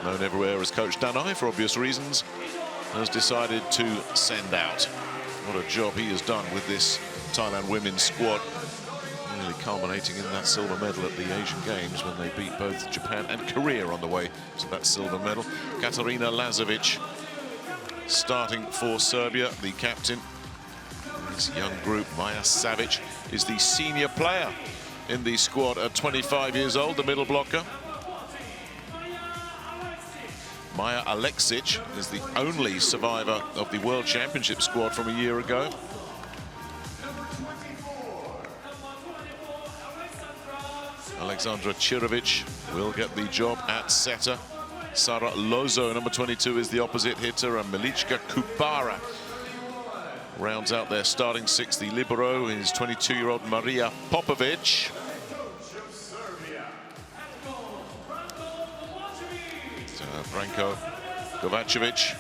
known everywhere as Coach Danai for obvious reasons, has decided to send out. What a job he has done with this Thailand women's squad, really culminating in that silver medal at the Asian Games when they beat both Japan and Korea on the way to that silver medal. Katarina Lazovic starting for Serbia, the captain. This young group, Maja Savic, is the senior player in the squad at 25 years old, the middle blocker. Maja Aleksic is the only survivor of the World Championship squad from a year ago. Alexandra Chirovic will get the job at setter. Sara Lozo, number 22, is the opposite hitter, and Milichka Kubara rounds out their starting six. The libero is 22-year-old Maria Popovic. Branko Kovacevic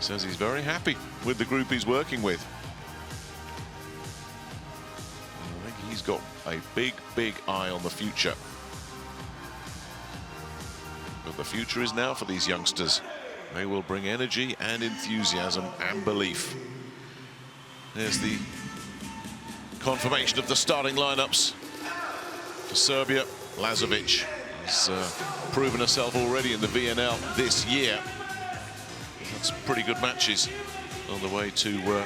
says he's very happy with the group he's working with. I think he's got a big eye on the future. But the future is now for these youngsters. They will bring energy and enthusiasm and belief. There's the confirmation of the starting lineups for Serbia. Lazovic has proven herself already in the VNL this year. That's pretty good matches on the way to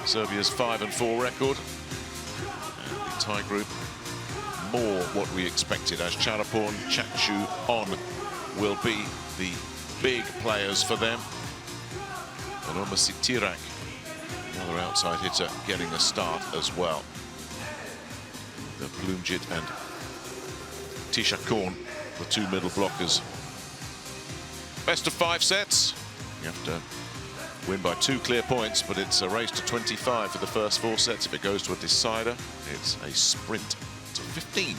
Serbia's 5-4 record. And the Thai group, more what we expected, as Charaporn, Chachu, On will be the big players for them. And Oma Sitirak, another outside hitter, getting a start as well. The Plumjit and Tisha Korn, the two middle blockers. Best of 5 sets. You have to win by 2 clear points, but it's a race to 25 for the first 4 sets. If it goes to a decider, it's a sprint to 15.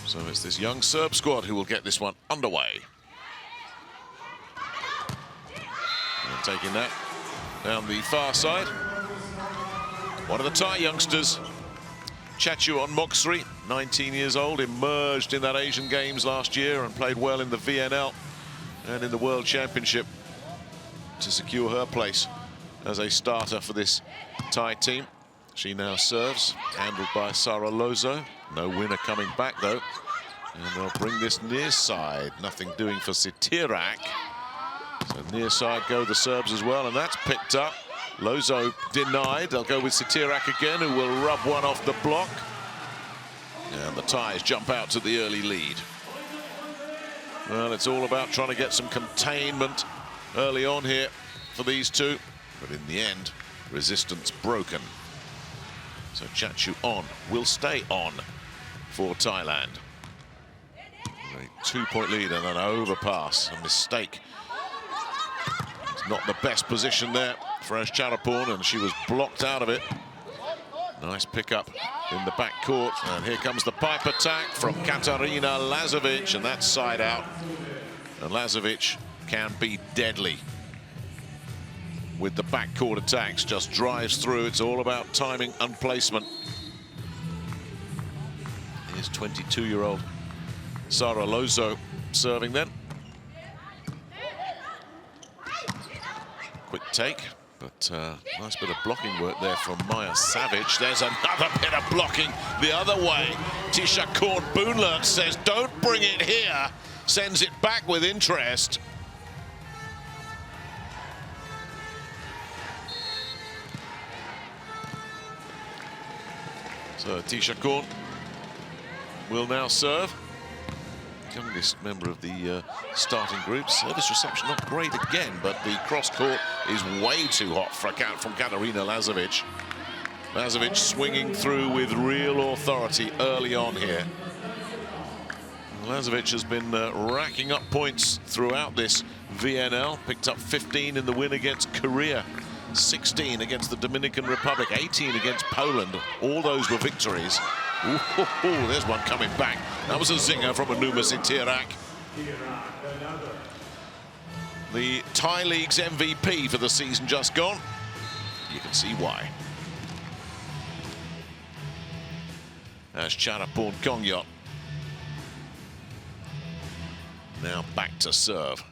So it's this young Serb squad who will get this one underway. And taking that down the far side, one of the Thai youngsters, Chachu On Moksri, 19 years old, emerged in that Asian Games last year and played well in the VNL and in the World Championship to secure her place as a starter for this Thai team. She now serves, handled by Sara Lozo. No winner coming back, though. And they'll bring this near side. Nothing doing for Sitirak. So near side go the Serbs as well, and that's picked up. Lozo denied. They'll go with Sitirak again, who will rub one off the block. And the Thais jump out to the early lead. Well, it's all about trying to get some containment early on here for these two. But in the end, resistance broken. So Chachu On will stay on for Thailand. A 2-point lead and an overpass, a mistake. It's not the best position there for Ash Charaporn, and she was blocked out of it. Nice pickup in the back court, and here comes the pipe attack from Katarina Lazovic, and that's side out. And Lazovic can be deadly with the backcourt attacks, just drives through. It's all about timing and placement. Here's 22-year-old Sara Lozo serving then. Quick take, but nice bit of blocking work there from Maja Savic. There's another bit of blocking the other way. Tisha Korn Boonlert says, don't bring it here. Sends it back with interest. So Tisha Korn will now serve. Youngest member of the starting group. Service reception not great again, but the cross court is way too hot from Katarina Lazovic. Lazovic swinging through with real authority early on here. Lazovic has been racking up points throughout this VNL. Picked up 15 in the win against Korea, 16 against the Dominican Republic, 18 against Poland. All those were victories. Ooh, there's one coming back. That was a zinger from Onuma Sitirak. The Thai League's MVP for the season just gone. You can see why. as Charapon Kongyot. Now back to serve.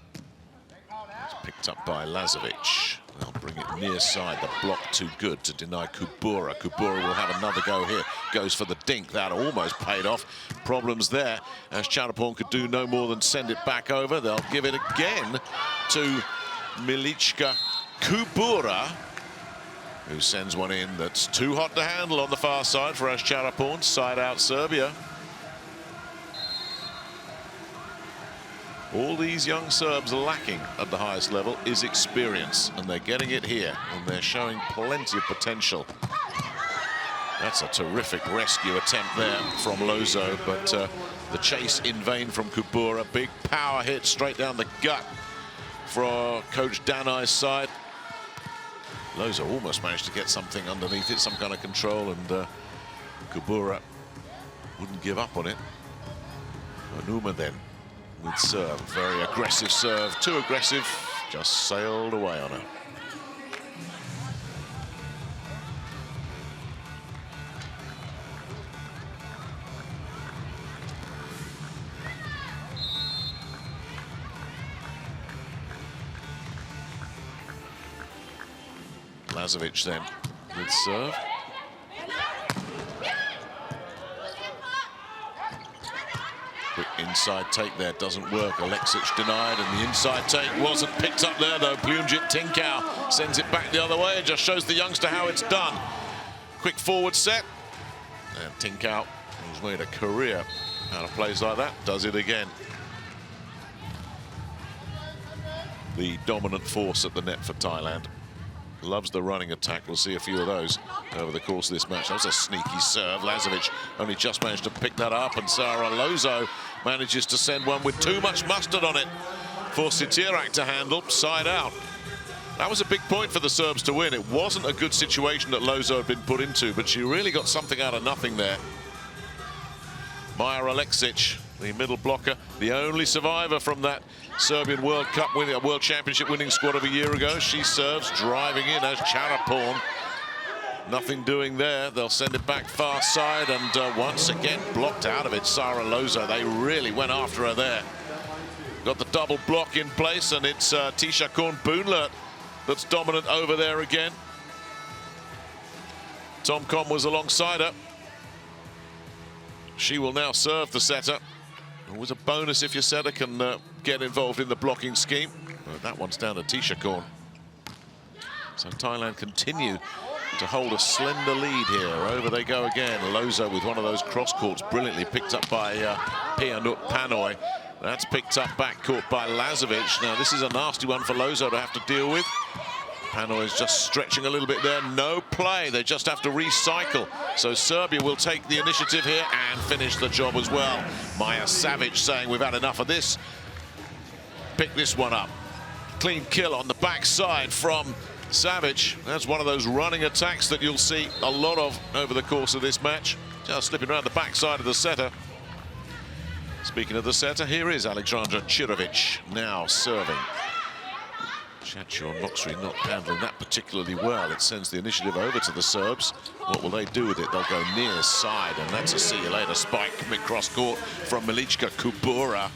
It's picked up by Lazovic. They'll bring it near side. The block too good to deny Kubura. Kubura will have another go here. Goes for the dink. That almost paid off. Problems there, as Charapon could do no more than send it back over. They'll give it again to Milichka Kubura, who sends one in that's too hot to handle on the far side for Charapon. Side out Serbia. All these young Serbs lacking at the highest level is experience, and they're getting it here, and they're showing plenty of potential. That's a terrific rescue attempt there from Lozo, but the chase in vain from Kubura. Big power hit straight down the gut for Coach Danai's side. Lozo almost managed to get something underneath it, some kind of control, and Kubura wouldn't give up on it. Onuma then with serve, very aggressive serve, too aggressive, just sailed away on her. Lazovic then with serve. Quick inside take there, doesn't work. Alexic denied, and the inside take wasn't picked up there though. Pljunjit Tinkau sends it back the other way. It just shows the youngster how it's done. Quick forward set, and Tinkau, who's made a career out of plays like that, does it again. The dominant force at the net for Thailand. Loves the running attack. We'll see a few of those over the course of this match. That was a sneaky serve. Lazovic only just managed to pick that up, and Sara Lozo manages to send one with too much mustard on it for Sitirak to handle, side out. That was a big point for the Serbs to win. It wasn't a good situation that Lozo had been put into, but she really got something out of nothing there. Maja Aleksic, the middle blocker, the only survivor from that Serbian World Cup winning, World Championship winning squad of a year ago. She serves, driving in as Charapon. Nothing doing there. They'll send it back far side, and once again blocked out of it. Sara Lozo, they really went after her there. Got the double block in place, and it's Tisha Korn-Boonlert that's dominant over there again. Tom Kom was alongside her. She will now serve the setter. Always a bonus if your setter can get involved in the blocking scheme. But that one's down to Tisha Korn. So Thailand continue to hold a slender lead here. Over they go again. Lozo with one of those cross courts, brilliantly picked up by Pianut Panoi. That's picked up back court by Lazovic. Now this is a nasty one for Lozo to have to deal with. Panoi is just stretching a little bit there. No play. They just have to recycle. So Serbia will take the initiative here and finish the job as well. Maja Savic saying we've had enough of this. Pick this one up. Clean kill on the backside from Savic. That's one of those running attacks that you'll see a lot of over the course of this match. Just slipping around the backside of the setter. Speaking of the setter, here is Alexandra Chirovic now serving. Chachu and Moxley not handling that particularly well. It sends the initiative over to the Serbs. What will they do with it? They'll go near side, and that's a see you later spike mid-cross court from Milichka Kubura.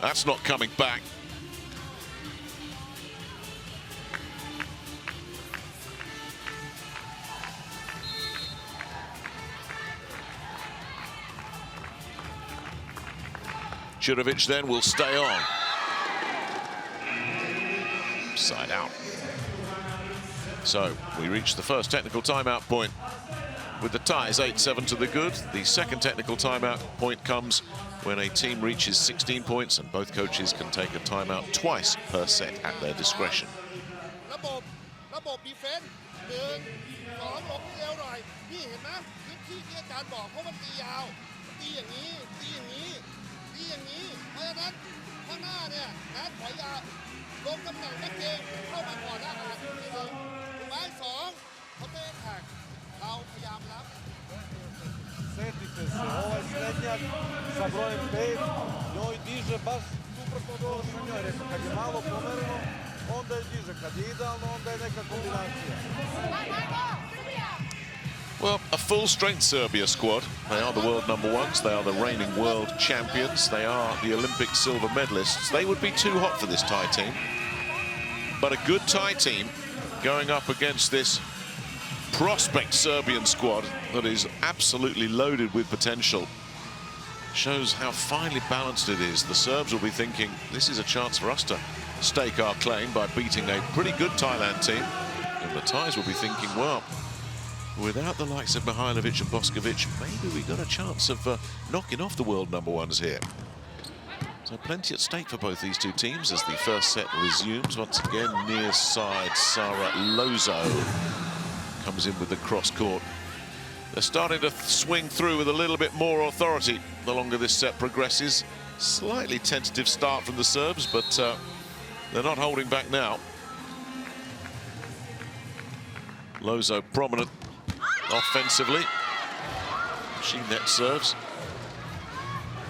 That's not coming back. Chirovic then will stay on. Side out. So we reach the first technical timeout point with the ties 8-7 to the good. The second technical timeout point comes when a team reaches 16 points and both coaches can take a timeout twice per set at their discretion. Setite se, ovaj srednjak sa brojem 5 njoj diže baš suprotno od ovo što njoj rekao. Kad je malo pomereno, onda je diže. Kad je idealno, onda je neka kombinacija. Well, a full-strength Serbia squad. They are the world #1s. They are the reigning world champions. They are the Olympic silver medalists. They would be too hot for this Thai team. But a good Thai team going up against this prospect Serbian squad that is absolutely loaded with potential shows how finely balanced it is. The Serbs will be thinking, this is a chance for us to stake our claim by beating a pretty good Thailand team. And the Thais will be thinking, well, without the likes of Mihailovic and Boskovic, maybe we got a chance of knocking off the world #1s here. So plenty at stake for both these two teams as the first set resumes. Once again, near side, Sara Lozo comes in with the cross court. They're starting to swing through with a little bit more authority the longer this set progresses. Slightly tentative start from the Serbs, but they're not holding back now. Lozo prominent offensively. She net serves.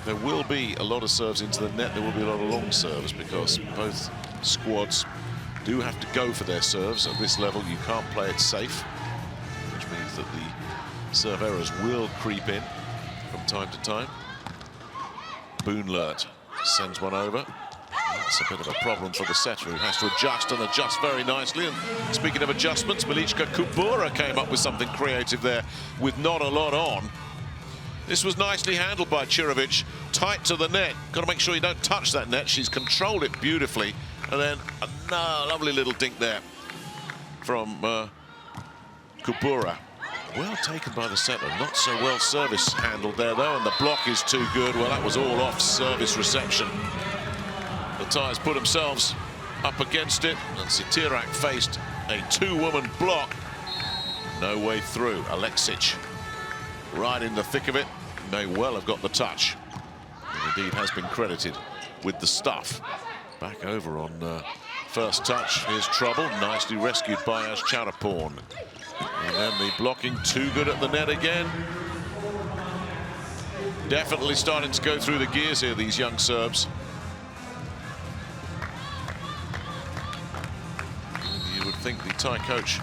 There will be a lot of serves into the net. There will be a lot of long serves because both squads do have to go for their serves. At this level, you can't play it safe, which means that the serve errors will creep in from time to time. Boonlert sends one over. That's a bit of a problem for the setter, who has to adjust and adjust very nicely. And speaking of adjustments, Milica Kubura came up with something creative there with not a lot on. This was nicely handled by Chirovic, tight to the net. Got to make sure you don't touch that net. She's controlled it beautifully. And then a lovely little dink there from Kubura. Well taken by the setter. Not so well service handled there, though. And the block is too good. Well, that was all off service reception. The Thais put themselves up against it, and Sitirak faced a two-woman block. No way through. Aleksic right in the thick of it. May well have got the touch. And indeed has been credited with the stuff. Back over on first touch. Here's trouble. Nicely rescued by Charapon. And then the blocking too good at the net again. Definitely starting to go through the gears here, these young Serbs. You would think the Thai coach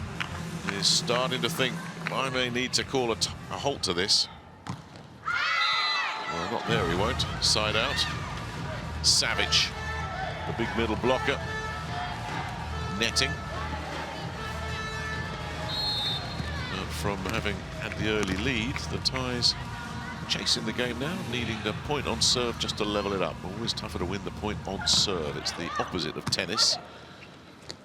is starting to think, I may need to call a halt to this. Well, not there, he won't. Side out. Savic, the big middle blocker. Netting. But from having had the early lead, the Thais chasing the game now, needing the point on serve just to level it up. Always tougher to win the point on serve. It's the opposite of tennis.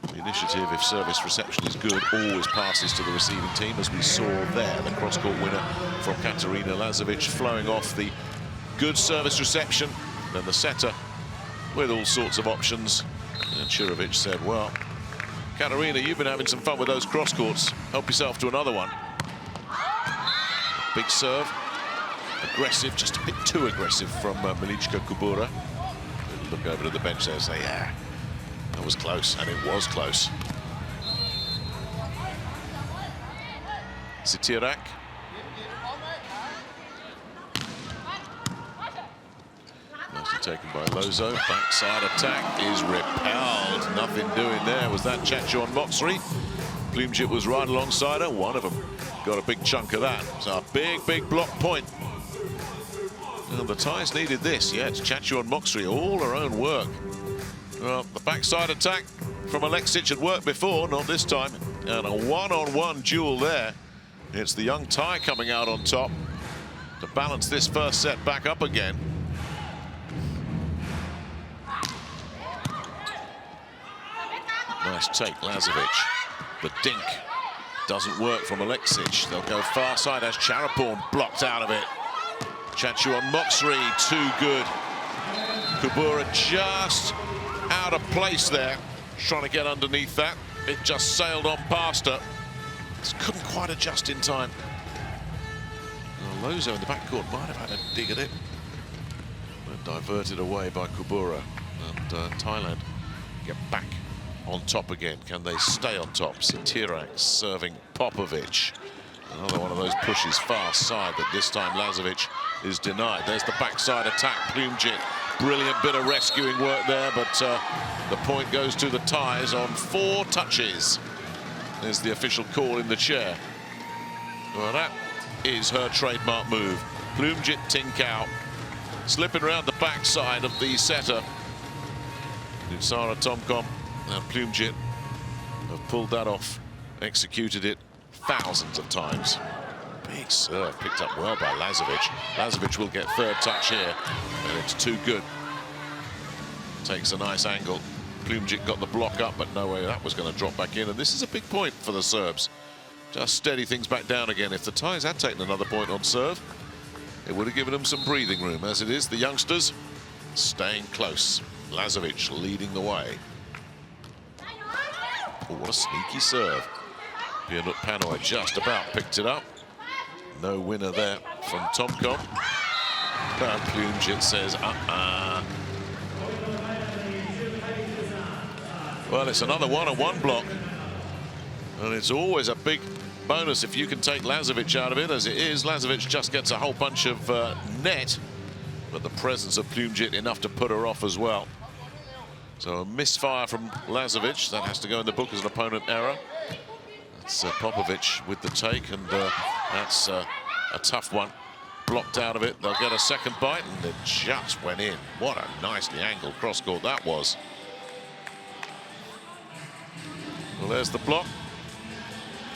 The initiative, if service reception is good, always passes to the receiving team, as we saw there. The cross-court winner from Katarina Lazovic flowing off the good service reception. Then the setter with all sorts of options. And Chirovic said, well, Katarina, you've been having some fun with those cross-courts. Help yourself to another one. Big serve. Aggressive, just a bit too aggressive from Milica Kubura. Look over to the bench there and say, yeah, that was close, and it was close. Sitirak. Nicely taken by Lozo. Backside attack is repelled. Nothing doing there. Was that Chachuan Moxri? Plumjit was right alongside her. One of them got a big chunk of that. So a big, big block point. And the Thais needed this. Yeah, it's Chachuan Moxri, all her own work. Well, the backside attack from Aleksic had worked before, not this time. And a one-on-one duel there. It's the young Thai coming out on top to balance this first set back up again. Nice take, Lazovic. The dink doesn't work from Aleksic. They'll go far side as Charapon blocked out of it. Chachuan Moxri, too good. Kubura just out of place there, trying to get underneath that. It just sailed on past her. Just couldn't quite adjust in time. Well, Lozo in the backcourt might have had a dig at it, but diverted away by Kubura. And Thailand get back on top again. Can they stay on top? Sitirak serving Popovic. Another one of those pushes far side, but this time Lazovic is denied. There's the backside attack. Plumjit, brilliant bit of rescuing work there, but the point goes to the Thais on 4 touches. There's the official call in the chair. Well, that is her trademark move. Plumjit Tinkau slipping around the backside of the setter. Nutsara Tomkom and Plumjit have pulled that off, executed it thousands of times. Big serve picked up well by Lazovic. Lazovic will get third touch here, and it's too good. Takes a nice angle. Plumjit got the block up, but no way that was going to drop back in. And this is a big point for the Serbs. Just steady things back down again. If the Thais had taken another point on serve, it would have given them some breathing room. As it is, the youngsters staying close. Lazovic leading the way. Oh, what a sneaky serve. Pianut Panoi just about picked it up. No winner there from Tomkom. But Plumjit says, Well, it's another one-on-one block. And it's always a big bonus if you can take Lazovic out of it. As it is, Lazovic just gets a whole bunch of net. But the presence of Plumjit enough to put her off as well. So a misfire from Lazovic. That has to go in the book as an opponent error. That's Popovic with the take, and that's a tough one. Blocked out of it. They'll get a second bite, and it just went in. What a nicely angled cross-court that was. Well, there's the block.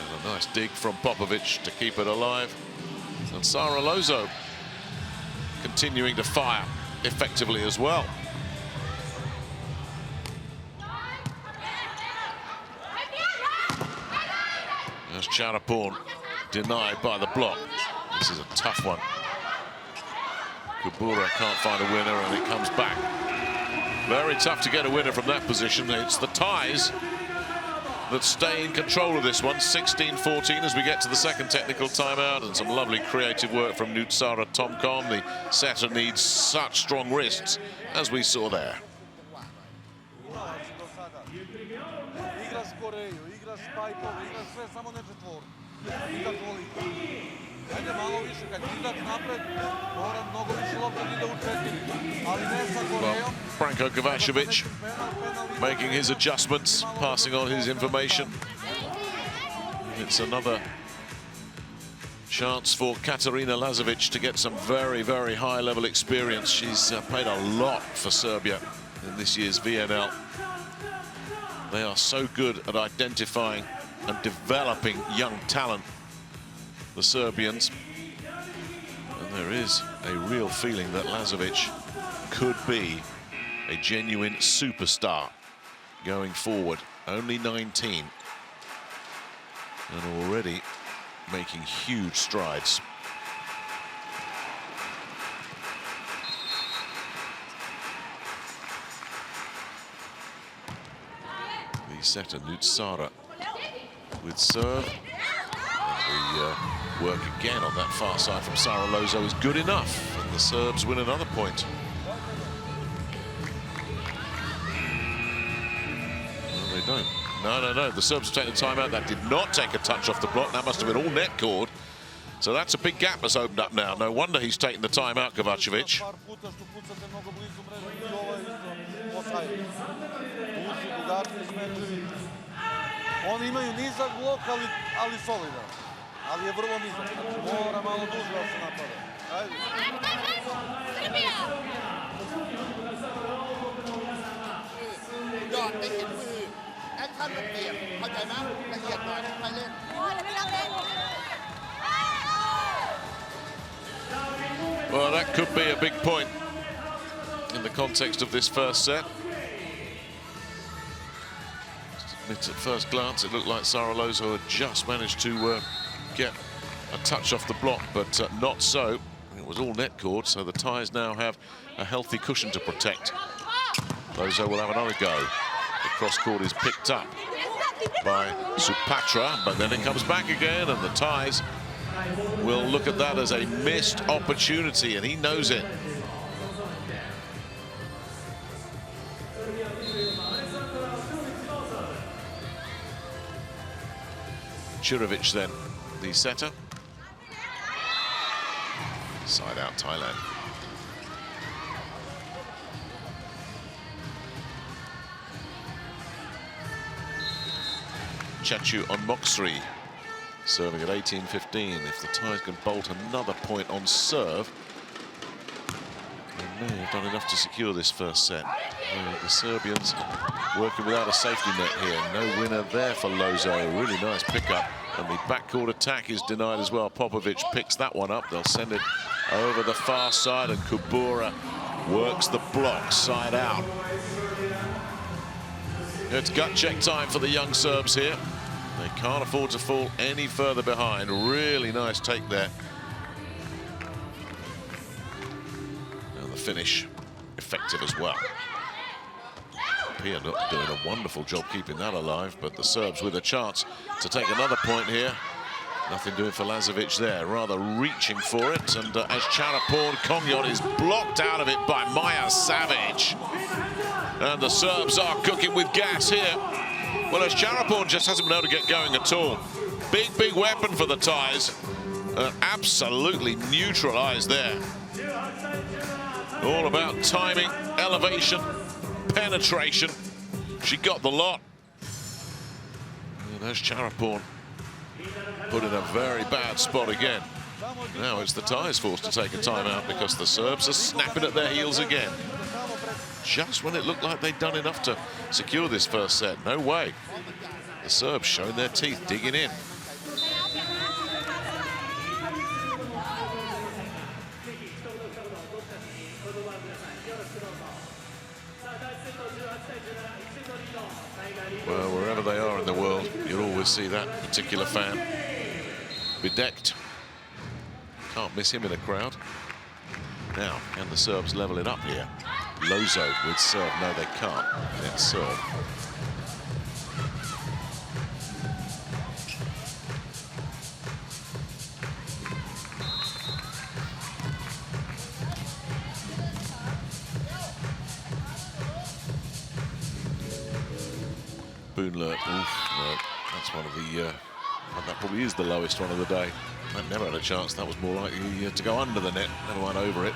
And a nice dig from Popovic to keep it alive. And Sara Lozo continuing to fire effectively as well. As Charaporn denied by the block. This is a tough one. Kubura can't find a winner, and it comes back. Very tough to get a winner from that position. It's the Thais that stay in control of this one. 16-14 as we get to the second technical timeout, and some lovely creative work from Nutsara Tomkom. The setter needs such strong wrists, as we saw there. Well, Branko Kovacevic making his adjustments, passing on his information. It's another chance for Katarina Lazovic to get some very, very high-level experience. She's played a lot for Serbia in this year's VNL. They are so good at identifying and developing young talent, the Serbians. And there is a real feeling that Lazovic could be a genuine superstar going forward. Only 19. And already making huge strides. The setter, Nutsara, with serve. And the work again on that far side from Sara Lozo is good enough. And the Serbs win another point. No, they don't. No. The Serbs have taken the timeout. That did not take a touch off the block. That must have been all net cord. So that's a big gap that's opened up now. No wonder he's taken the timeout, Kovacevic. Oni imaju nizak blok, ali solidan. Ali je vrlo nizak. Mora malo duže da se napada. Ajde. Serbia! ยอดไม่เห็นมือแอคชั่นมันเปลี่ยนเข้าใจไหมละเอียดหน่อยไปเล่น Well, that could be a big point in the context of this first set. At first glance, it looked like Sara Lozo had just managed to get a touch off the block, but not so. It was all net cord, so the Thais now have a healthy cushion to protect. Lozo will have another go. The cross court is picked up by Supatra, but then it comes back again, and the Thais will look at that as a missed opportunity, and he knows it. Churovic then, the setter. Side out Thailand. Chachu on Moksri. Serving at 18-15. If the Thais can bolt another point on serve, they may have done enough to secure this first set. The Serbians working without a safety net here. No winner there for Lozo. Really nice pickup. And the backcourt attack is denied as well. Popovic picks that one up. They'll send it over the far side, and Kubura works the block side out. It's gut check time for the young Serbs here. They can't afford to fall any further behind. Really nice take there. And the finish effective as well. Pia doing a wonderful job keeping that alive, but the Serbs with a chance to take another point here. Nothing doing for Lazovic there, rather reaching for it. And as Charapon, Kongyot is blocked out of it by Maja Savic. And the Serbs are cooking with gas here. Well, as Charapon just hasn't been able to get going at all. Big weapon for the Thais. Absolutely neutralized there. All about timing, elevation, penetration. She got the lot. And there's Charapon put in a very bad spot again. Now it's the Thais forced to take a timeout because the Serbs are snapping at their heels again. Just when it looked like they'd done enough to secure this first set. No way. The Serbs showing their teeth, digging in. Well, wherever they are in the world, you'll always see that particular fan bedecked. Can't miss him in a crowd. Now, can the Serbs level it up here? Lozo with serve. No, they can't. Then serve. Boonler. Oof, no, that's one of the. That probably is the lowest one of the day. That never had a chance. That was more likely to go under the net, never mind over it.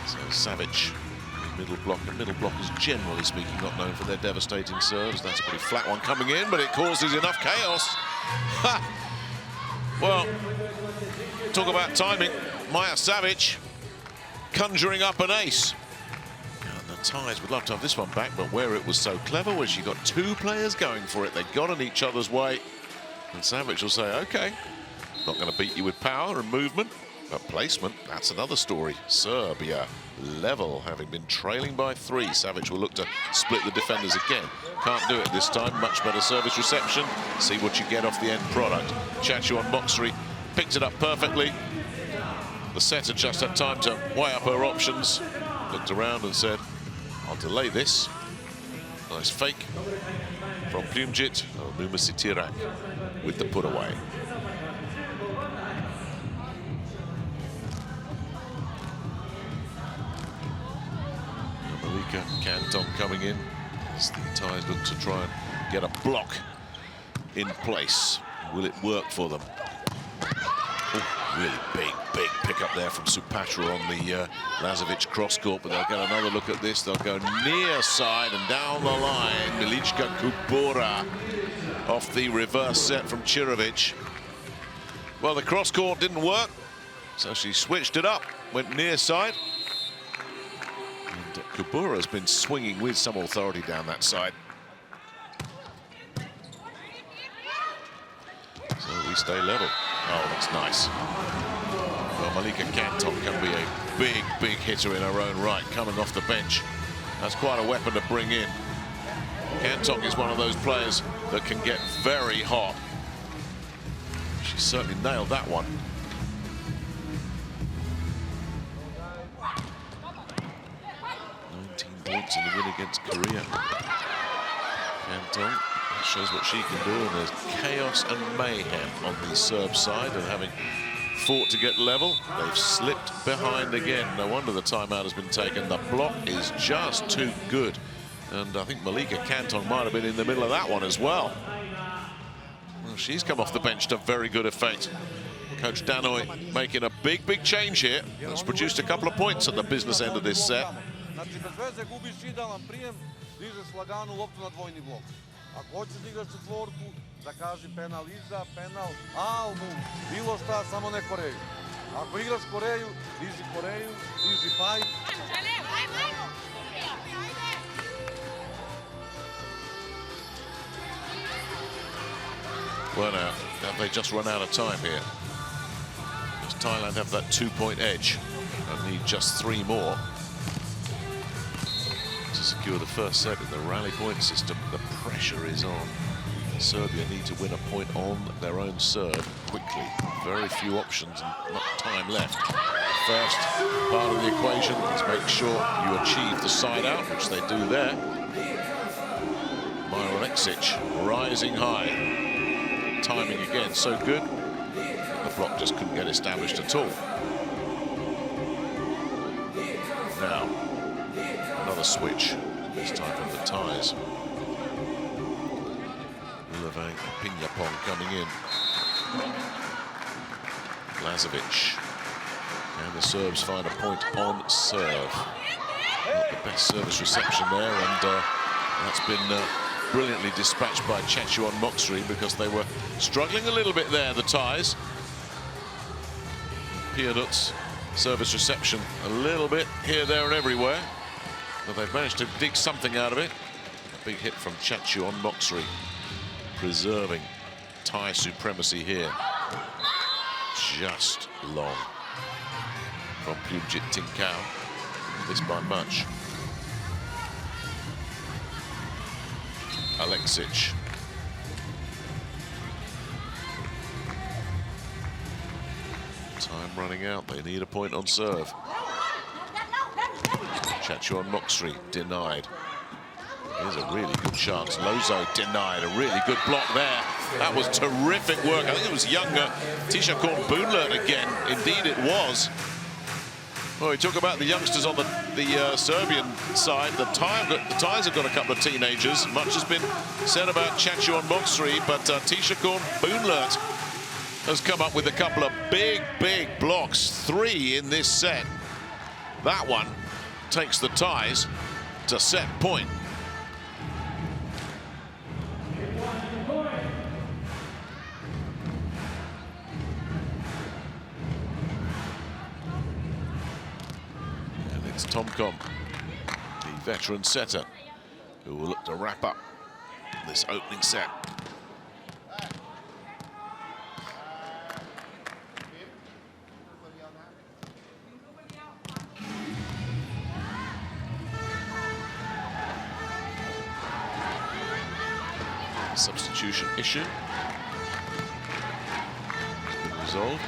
So Savic, middle block. And middle blockers, generally speaking, not known for their devastating serves. That's a pretty flat one coming in, but it causes enough chaos. Ha! Well, talk about timing. Maja Savic conjuring up an ace. Thais would love to have this one back, but where it was so clever was she got two players going for it. They got in each other's way. And Savic will say, OK, not going to beat you with power and movement, but placement, that's another story. Serbia level, having been trailing by 3. Savic will look to split the defenders again. Can't do it this time. Much better service reception. See what you get off the end product. Chachu on Moxley picked it up perfectly. The setter just had time to weigh up her options. Looked around and said, I'll delay this. Nice fake from Pljumjit. Numasi Tirak with the put away. Malika Canton coming in as the Thais look to try and get a block in place. Will it work for them? Ooh, really big pickup there from Supatra on the Lazovic cross court, but they'll get another look at this. They'll go near side and down the line. Milichka Kubura off the reverse set from Chirovic. Well, the cross court didn't work, so she switched it up, went near side. And Kubura's been swinging with some authority down that side. So we stay level. Oh, that's nice. Well, Malika Canton can be a big hitter in her own right, coming off the bench. That's quite a weapon to bring in. Canton is one of those players that can get very hot. She certainly nailed that one. Points in the win against Korea. Canton shows what she can do, and there's chaos and mayhem on the Serb side, and having fought to get level, they've slipped behind again. No wonder the timeout has been taken. The block is just too good, and I think Malika Canton might have been in the middle of that one as well. Well, she's come off the bench to very good effect. Coach Danoy making a big change here. That's produced a couple of points at the business end of this set. Znači, bez veze gubiš idealan prijem, dižeš laganu loptu na dvojni blok. Ako hoćeš da igraš četvorku, da kaži penal iza, penal, Almu, bilo šta, samo ne Koreju. Ako igraš Koreju, diži fight. Well, now, have they just run out of time here? Does Thailand have that 2-point edge and need just 3 more to secure the first set in the rally point system? The pressure is on. Serbia need to win a point on their own serve quickly. Very few options and not time left. The first part of the equation is make sure you achieve the side out, which they do there. Alexic rising high. Timing again so good. The block just couldn't get established at all. Now, another switch, this time from the ties. Levang and Pinyapong coming in. Lazovic. And the Serbs find a point on serve. Not the best service reception there, and that's been brilliantly dispatched by Chechuan Moksri, because they were struggling a little bit there, the ties. Pianut's service reception a little bit here, there and everywhere, but they've managed to dig something out of it. A big hit from Chechuan Moksri, preserving Thai supremacy here. Just long from Pumjit Tinkau, this by much. Alexic. Time running out, they need a point on serve. Chechuan Moksri denied. Here's a really good chance. Lozo denied, a really good block there. That was terrific work. I think it was younger Tishakorn Boonlert again. Indeed it was. Well, we talk about the youngsters on the Serbian side. The Thais have got a couple of teenagers. Much has been said about Chechuan Moksri, but Tishakorn Boonlert has come up with a couple of big blocks. 3 in this set. That one takes the Thais to set point. It's Tomkom, the veteran setter, who will look to wrap up this opening set. The substitution issue has been resolved.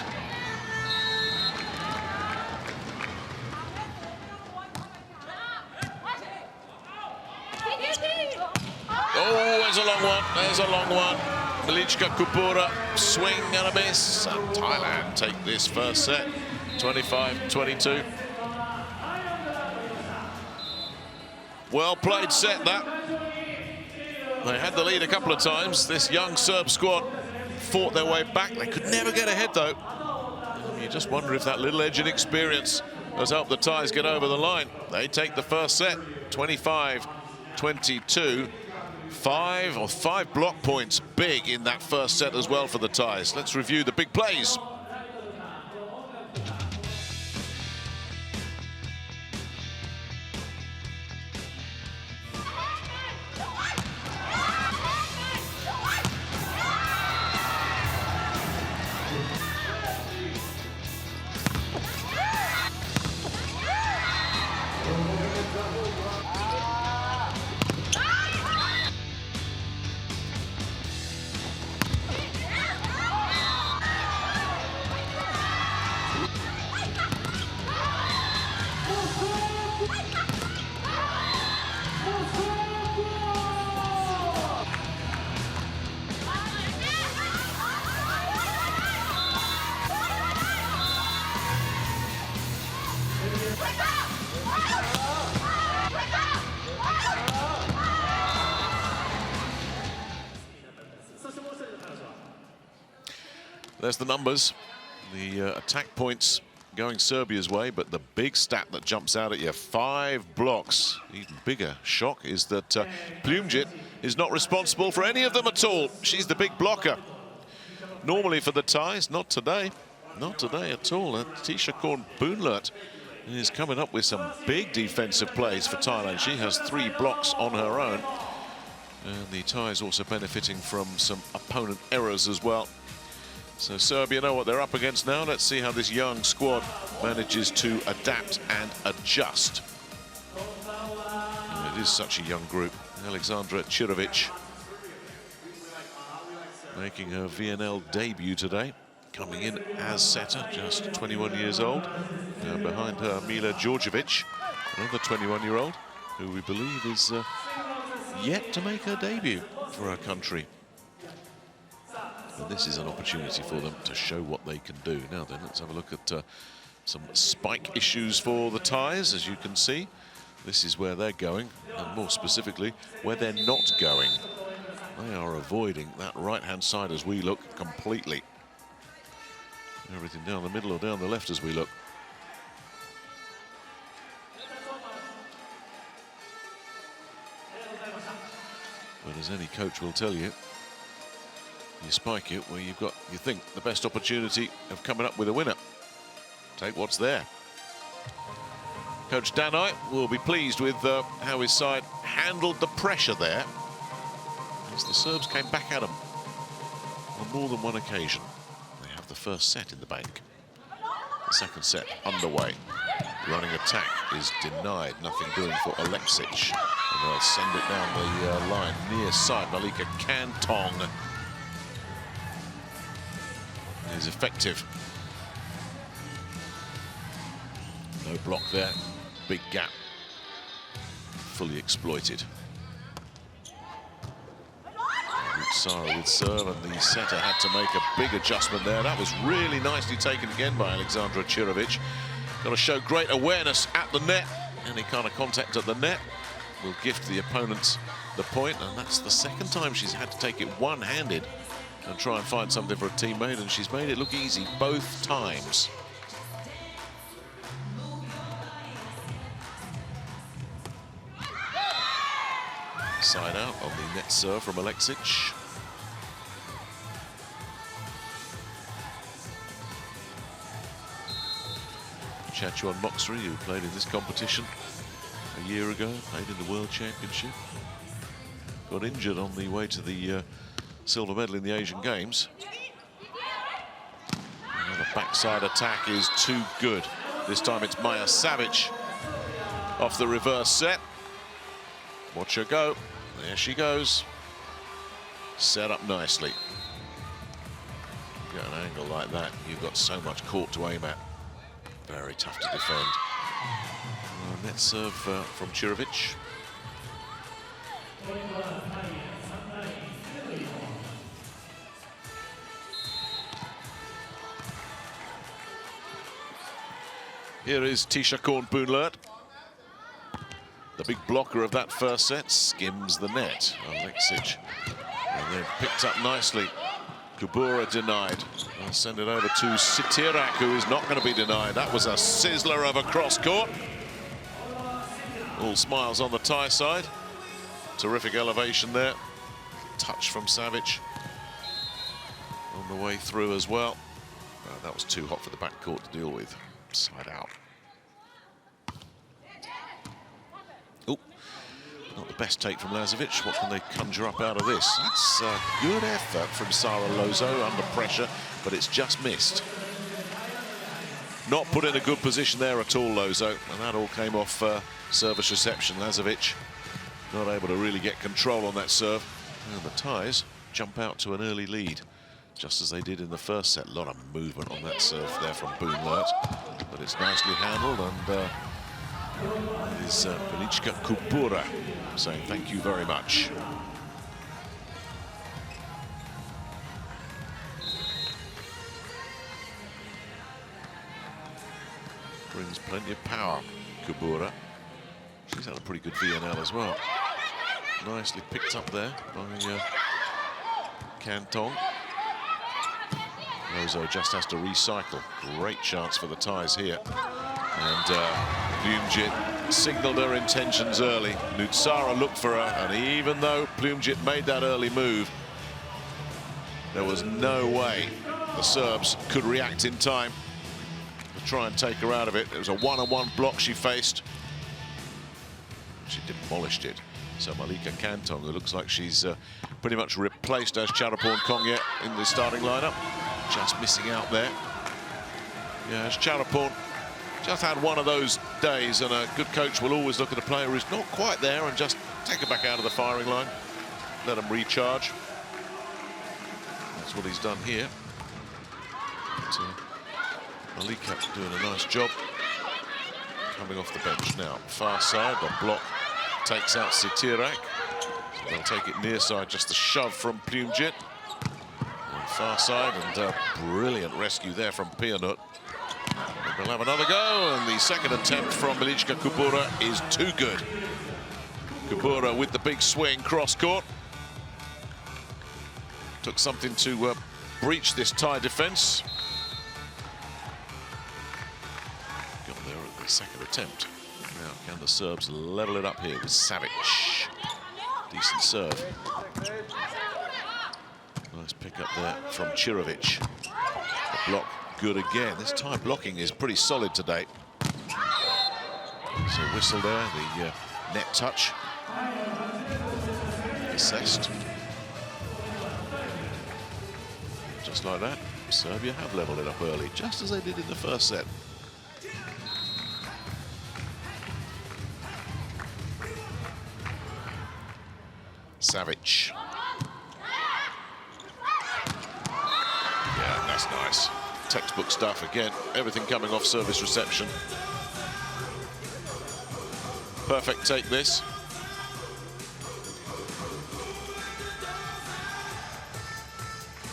Oh, there's a long one. There's a long one. Milichka Kupura, swing and a miss. And Thailand take this first set, 25-22. Well played set, that. They had the lead a couple of times. This young Serb squad fought their way back. They could never get ahead, though. You just wonder if that little edge and experience has helped the Thais get over the line. They take the first set, 25-22. 5 block points, big in that first set as well for the Thais. Let's review the big plays. There's the numbers. The attack points going Serbia's way, but the big stat that jumps out at you, 5 blocks. Even bigger shock is that Pljumjic is not responsible for any of them at all. She's the big blocker. Normally for the Thais, not today. Not today at all. Tisha Korn-Boonlert is coming up with some big defensive plays for Thailand. She has 3 blocks on her own. And the Thais also benefiting from some opponent errors as well. So Serbia know what they're up against now. Let's see how this young squad manages to adapt and adjust. And it is such a young group. Alexandra Cirovic making her VNL debut today, coming in as setter, just 21 years old. And behind her, Mila Djordjevic, another 21-year-old, who we believe is yet to make her debut for her country. And this is an opportunity for them to show what they can do. Now then, let's have a look at some spike issues for the Thais. As you can see, this is where they're going, and more specifically, where they're not going. They are avoiding that right-hand side as we look completely. Everything down the middle or down the left as we look. But as any coach will tell you, you spike it where you think the best opportunity of coming up with a winner. Take what's there. Coach Danai will be pleased with how his side handled the pressure there, as the Serbs came back at them on more than one occasion. They have the first set in the bank. The second set underway. Running attack is denied. Nothing doing for Alexic. And they'll send it down the line near side. Malika Kantong is effective. No block there. Big gap. Fully exploited. Sara with serve, and the setter had to make a big adjustment there. That was really nicely taken again by Alexandra Cirovic. Got to show great awareness at the net. Any kind of contact at the net will gift the opponents the point, and that's the second time she's had to take it one-handed and try and find something for a teammate, and she's made it look easy both times. Side out on the net serve from Alexic. Chachuan Moxrey, who played in this competition a year ago, played in the World Championship, got injured on the way to the silver medal in the Asian Games. And the backside attack is too good. This time it's Maja Savic off the reverse set. Watch her go. There she goes. Set up nicely. You get an angle like that, you've got so much court to aim at. Very tough to defend. Net serve from Cirovic. Here is Tisha Korn-Boonlert. The big blocker of that first set skims the net. Alexic, and then picked up nicely. Kubura denied. I'll send it over to Sitirak, who is not going to be denied. That was a sizzler of a cross court. All smiles on the Thai side. Terrific elevation there. Touch from Savic on the way through as well. That was too hot for the backcourt to deal with. Side out. Not the best take from Lazovic. What can they conjure up out of this? That's a good effort from Sara Lozo under pressure, but it's just missed. Not put in a good position there at all, Lozo, and that all came off service reception. Lazovic not able to really get control on that serve. And the Thais jump out to an early lead, just as they did in the first set. A lot of movement on that serve there from Boonlert, but it's nicely handled, and it is Velichka Kubura saying thank you very much. Brings plenty of power, Kubura. She's had a pretty good VNL as well. Nicely picked up there by Kantong. Ozo just has to recycle. Great chance for the Thais here. And Plumjit signalled her intentions early. Nutsara looked for her, and even though Plumjit made that early move, there was no way the Serbs could react in time to try and take her out of it. It was a one-on-one block she faced. She demolished it. So Malika Kantong, who looks like she's pretty much replaced as Charapon Kongye in the starting lineup, just missing out there. Yeah, as Charapon just had one of those days, and a good coach will always look at a player who's not quite there and just take her back out of the firing line, let him recharge. That's what he's done here. But, Malika doing a nice job. Coming off the bench now. Far side, the block takes out Sitirak. So they'll take it near side, just a shove from Plumjit. And far side, and a brilliant rescue there from Pianut. They'll have another go, and the second attempt from Milichka Kubura is too good. Kubura with the big swing, cross court. Took something to breach this Thai defence. Got there at the second attempt. Now, can the Serbs level it up here with Savic? Decent serve. Nice pick up there from Chirovic. The block good again. This Thai blocking is pretty solid today. So whistle there, the net touch. Assessed. Just like that, Serbia have levelled it up early, just as they did in the first set. Savic. Yeah, that's nice. Textbook stuff again. Everything coming off service reception. Perfect take this.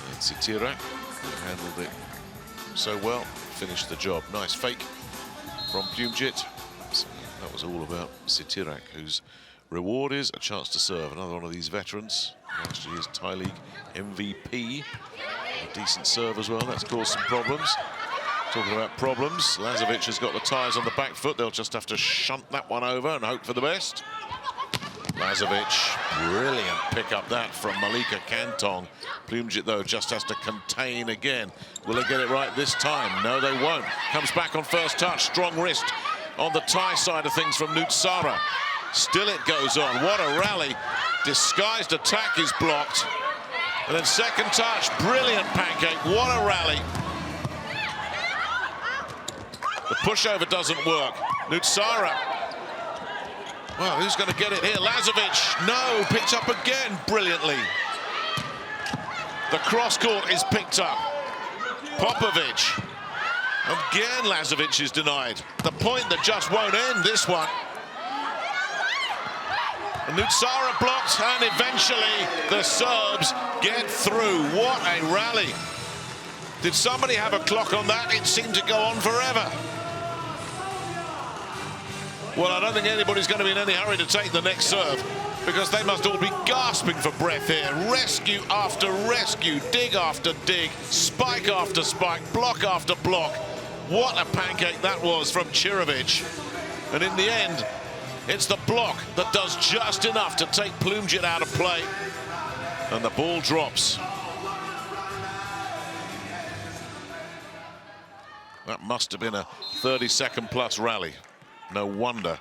And Sitirak handled it so well. Finished the job. Nice fake from Plumjit. So that was all about Sitirak, whose reward is a chance to serve. Another one of these veterans. Last year's Thai League MVP. A decent serve as well. That's caused some problems. Talking about problems, Lazovic has got the Thais on the back foot. They'll just have to shunt that one over and hope for the best. Lazovic, brilliant pick up that from Malika Kantong. Plumjit, though, just has to contain again. Will they get it right this time? No, they won't. Comes back on first touch. Strong wrist on the Thai side of things from Nutsara. Still it goes on. What a rally. Disguised attack is blocked. And then second touch, brilliant pancake. What a rally. The pushover doesn't work. Nutsara. Well, who's going to get it here? Lazovic. No, picked up again brilliantly. The cross court is picked up. Popovic. Again, Lazovic is denied. The point that just won't end this one. And Nutsara blocked, and eventually the Serbs get through. What a rally. Did somebody have a clock on that? It seemed to go on forever. Well, I don't think anybody's going to be in any hurry to take the next serve, because they must all be gasping for breath here. Rescue after rescue, dig after dig, spike after spike, block after block. What a pancake that was from Chirovic. And in the end, it's the block that does just enough to take Plumjit out of play. And the ball drops. That must have been a 30-second plus rally. No wonder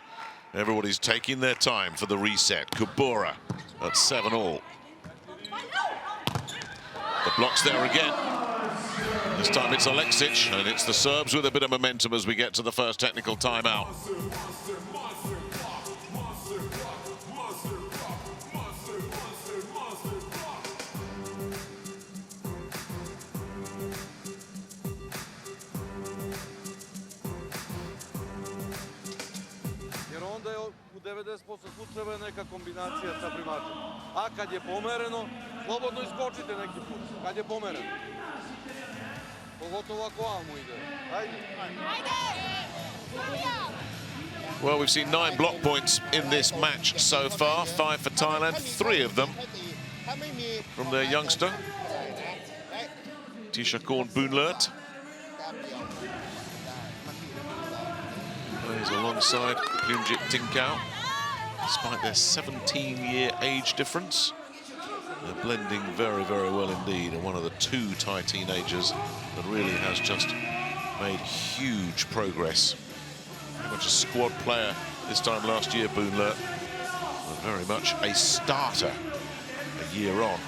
everybody's taking their time for the reset. Kubura at 7-all. The block's there again. This time it's Aleksic, and it's the Serbs with a bit of momentum as we get to the first technical timeout. Jer onda je u 90% slučajeva neka kombinacija sa primačem. A kad je pomereno, slobodno iskočite neki put. Kad je pomereno. Pogotovo ako Almu ide. Ajde. Well, we've seen 9 block points in this match so far. 5 for Thailand, 3 of them from their youngster. Tishakorn Boonlert แต้มเดียวได้มันมีแล้ว plays alongside Plunjit Tinkau. Despite their 17-year age difference, they're blending very, very well indeed. And one of the two Thai teenagers that really has just made huge progress. Very much a squad player this time last year, Boonlert. Very much a starter a year on.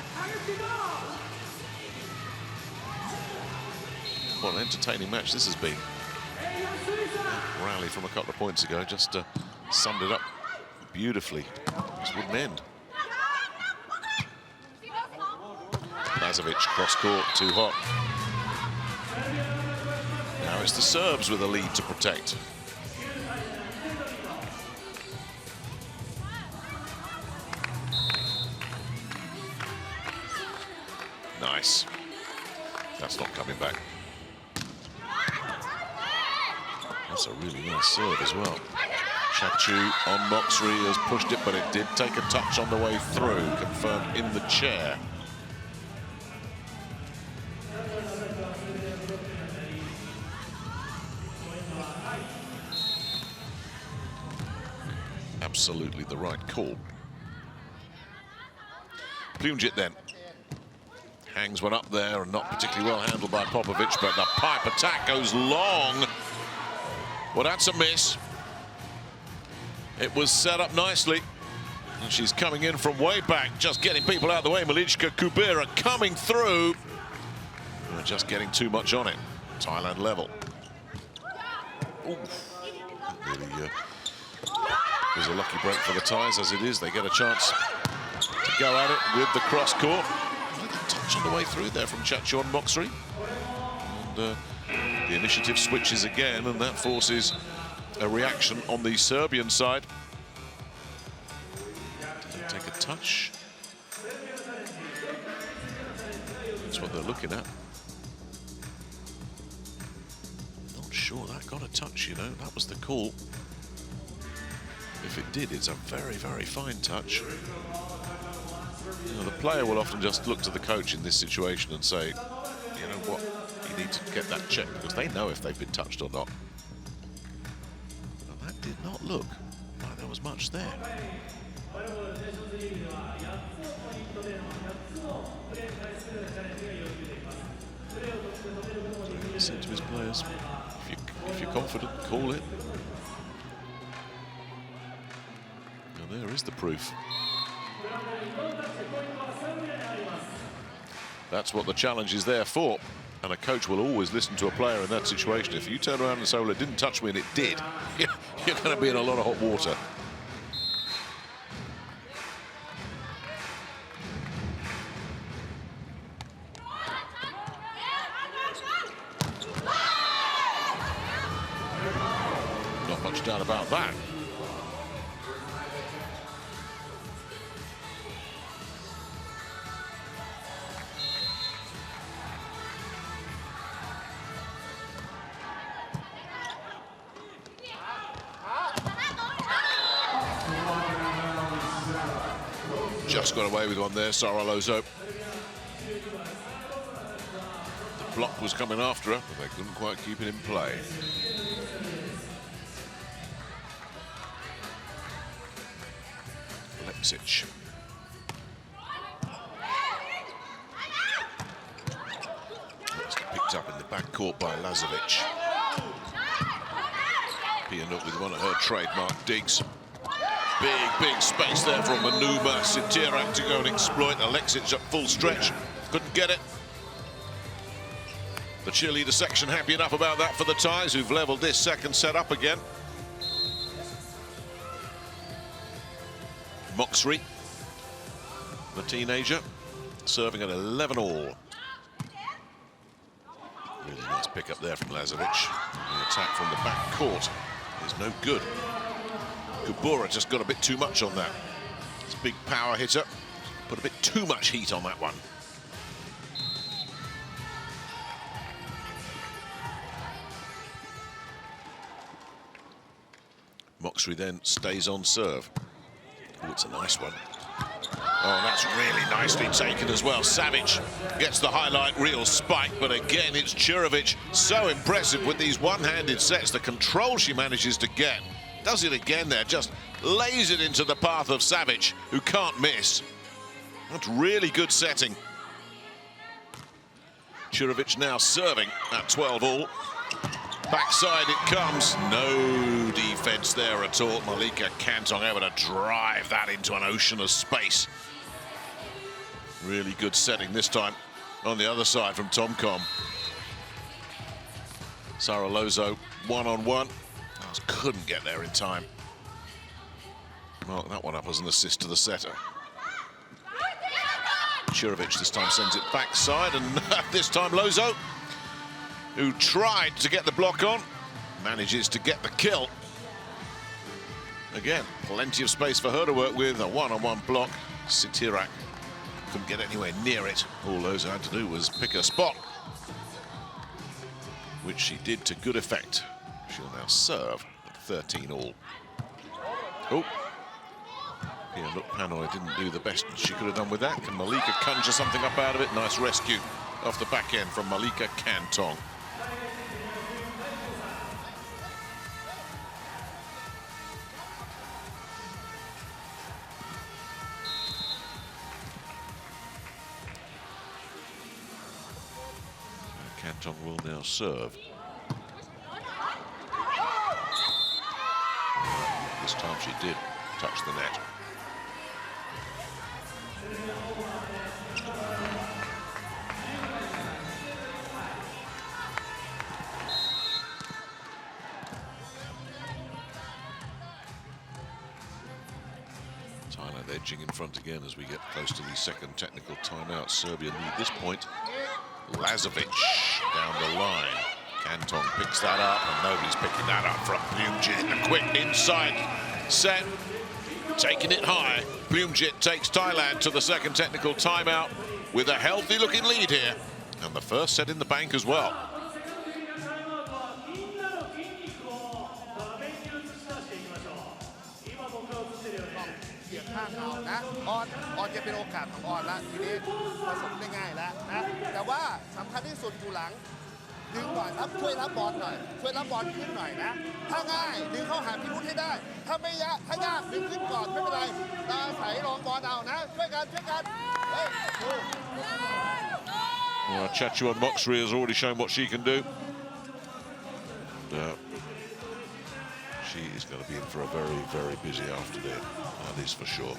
What an entertaining match this has been. Rally from a couple of points ago just summed it up beautifully. This wouldn't end. Lazovic cross court, too hot. Now it's the Serbs with a lead to protect. Nice. That's not coming back. That's a really nice serve as well. Chachu on Moxrey has pushed it, but it did take a touch on the way through, confirmed in the chair. Absolutely the right call. Plunjit then. Hangs one up there and not particularly well handled by Popovic, but the pipe attack goes long. Well, that's a miss. It was set up nicely. And she's coming in from way back, just getting people out of the way. Malichka Kubera coming through. They're just getting too much on it. Thailand level. Ooh. Really, was a lucky break for the Thais. As it is, they get a chance to go at it with the cross court. Touch on the way through there from Chachu on Moxrey. And the initiative switches again, and that forces a reaction on the Serbian side. Did they take a touch? That's what they're looking at. Not sure that got a touch, you know. That was the call. If it did, it's a very, very fine touch. You know, the player will often just look to the coach in this situation and say, you know what, you need to get that checked, because they know if they've been touched or not. And that did not look like there was much there. So he said to his players, if you're confident, call it. And there is the proof. That's what the challenge is there for. And a coach will always listen to a player in that situation. If you turn around and say, well, it didn't touch me, and it did, you're going to be in a lot of hot water. Not much doubt about that. Just got away with one there, Sara Lozo. The block was coming after her, but they couldn't quite keep it in play. Lepsic. That's picked up in the back court by Lazovic. Pianuk with one of her trademark digs. Big space there from Manuma Sitirak to go and exploit. Alexic at full stretch. Couldn't get it. The cheerleader section happy enough about that for the Thais, who've levelled this second set up again. Moxrey, the teenager, serving at 11-all. Really nice pick up there from Lazovic. The attack from the back court is no good. Kubura just got a bit too much on that. It's a big power hitter. Put a bit too much heat on that one. Moxrey then stays on serve. Oh, it's a nice one. Oh, that's really nicely taken as well. Savic gets the highlight reel spike, but again, it's Čurović. So impressive with these one-handed sets. The control she manages to get. Does it again there, just lays it into the path of Savic, who can't miss. That's really good setting. Čurović now serving at 12-all. Backside it comes. No defense there at all. Malika Kantong able to drive that into an ocean of space. Really good setting this time on the other side from Tomcom. Sara Lozo one-on-one. Couldn't get there in time. Mark that one up as an assist to the setter. Čurović this time sends it backside, and this time Lozo, who tried to get the block on, manages to get the kill. Again, plenty of space for her to work with. A one-on-one block. Sitirak couldn't get anywhere near it. All Lozo had to do was pick her spot, which she did to good effect. She'll now serve at 13-all. Oh. Yeah, look, Hanoi didn't do the best she could have done with that. Can Malika conjure something up out of it? Nice rescue off the back end from Malika Kantong. Kantong will now serve. This time she did touch the net. Thailand edging in front again as we get close to the second technical timeout. Serbia need this point. Lazovic down the line. Kantong picks that up, and nobody's picking that up from Pljumjic. A quick inside set, taking it high. Pljumjic takes Thailand to the second technical timeout with a healthy-looking lead here, and the first set in the bank as well. ออนจะเป็นโอกาสของออนละทีนี้ผสมได้ง่ายแล้วนะแต่ว่าสำคัญที่สุดอยู่หลังดึงก่อนครับช่วยรับบอลหน่อยช่วยรับบอลขึ้นหน่อยนะถ้าง่ายดึงเข้าหาพิรุธให้ได้ถ้าไม่ยากถ้ายากดึงขึ้นก่อนไม่เป็นไรอาศัยรองบอลเอานะช่วยกันเฮ้ย Well, Chachuan Moxley has already shown what she can do. She is going to be in for a very, very busy afternoon. That is for sure.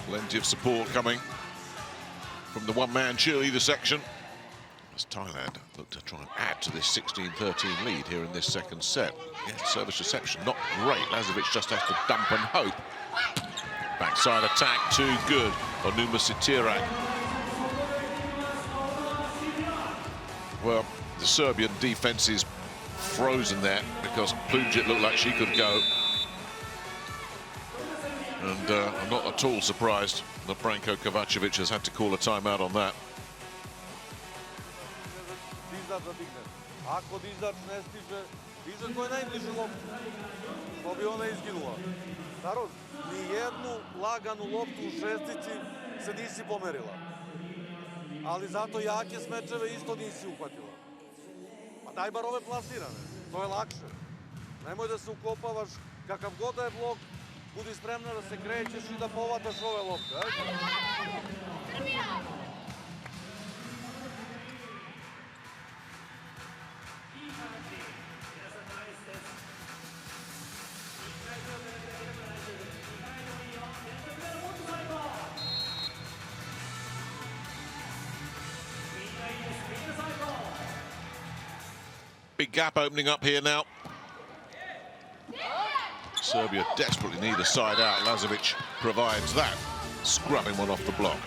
Plenty of support coming from the one-man cheerleader section as Thailand look to try and add to this 16-13 lead here in this second set. Yeah, service reception not great. Lazovic just has to dump and hope. Backside attack too good. Onuma Sitirak. Well, the Serbian defense is frozen there because Pljumjic looked like she could go. And I'm not at all surprised that Branko Kovacevic has had to call a timeout on that. Ako dizač ne stiže, dizač ko je najbliži loptu, pa bi ona izginula. Naravno, nijednu laganu loptu u šestici se nisi pomerila. Ali zato jake smečeve isto nisi uhvatila. Pa daj bar ove plasirane, to je lakše. Nemoj da se ukopavaš, kakav god da je blok, budi spremna da se krećeš i da povataš ove lopte. Big gap opening up here now. Serbia desperately need a side out. Lazovic provides that. scrubbing one off the block.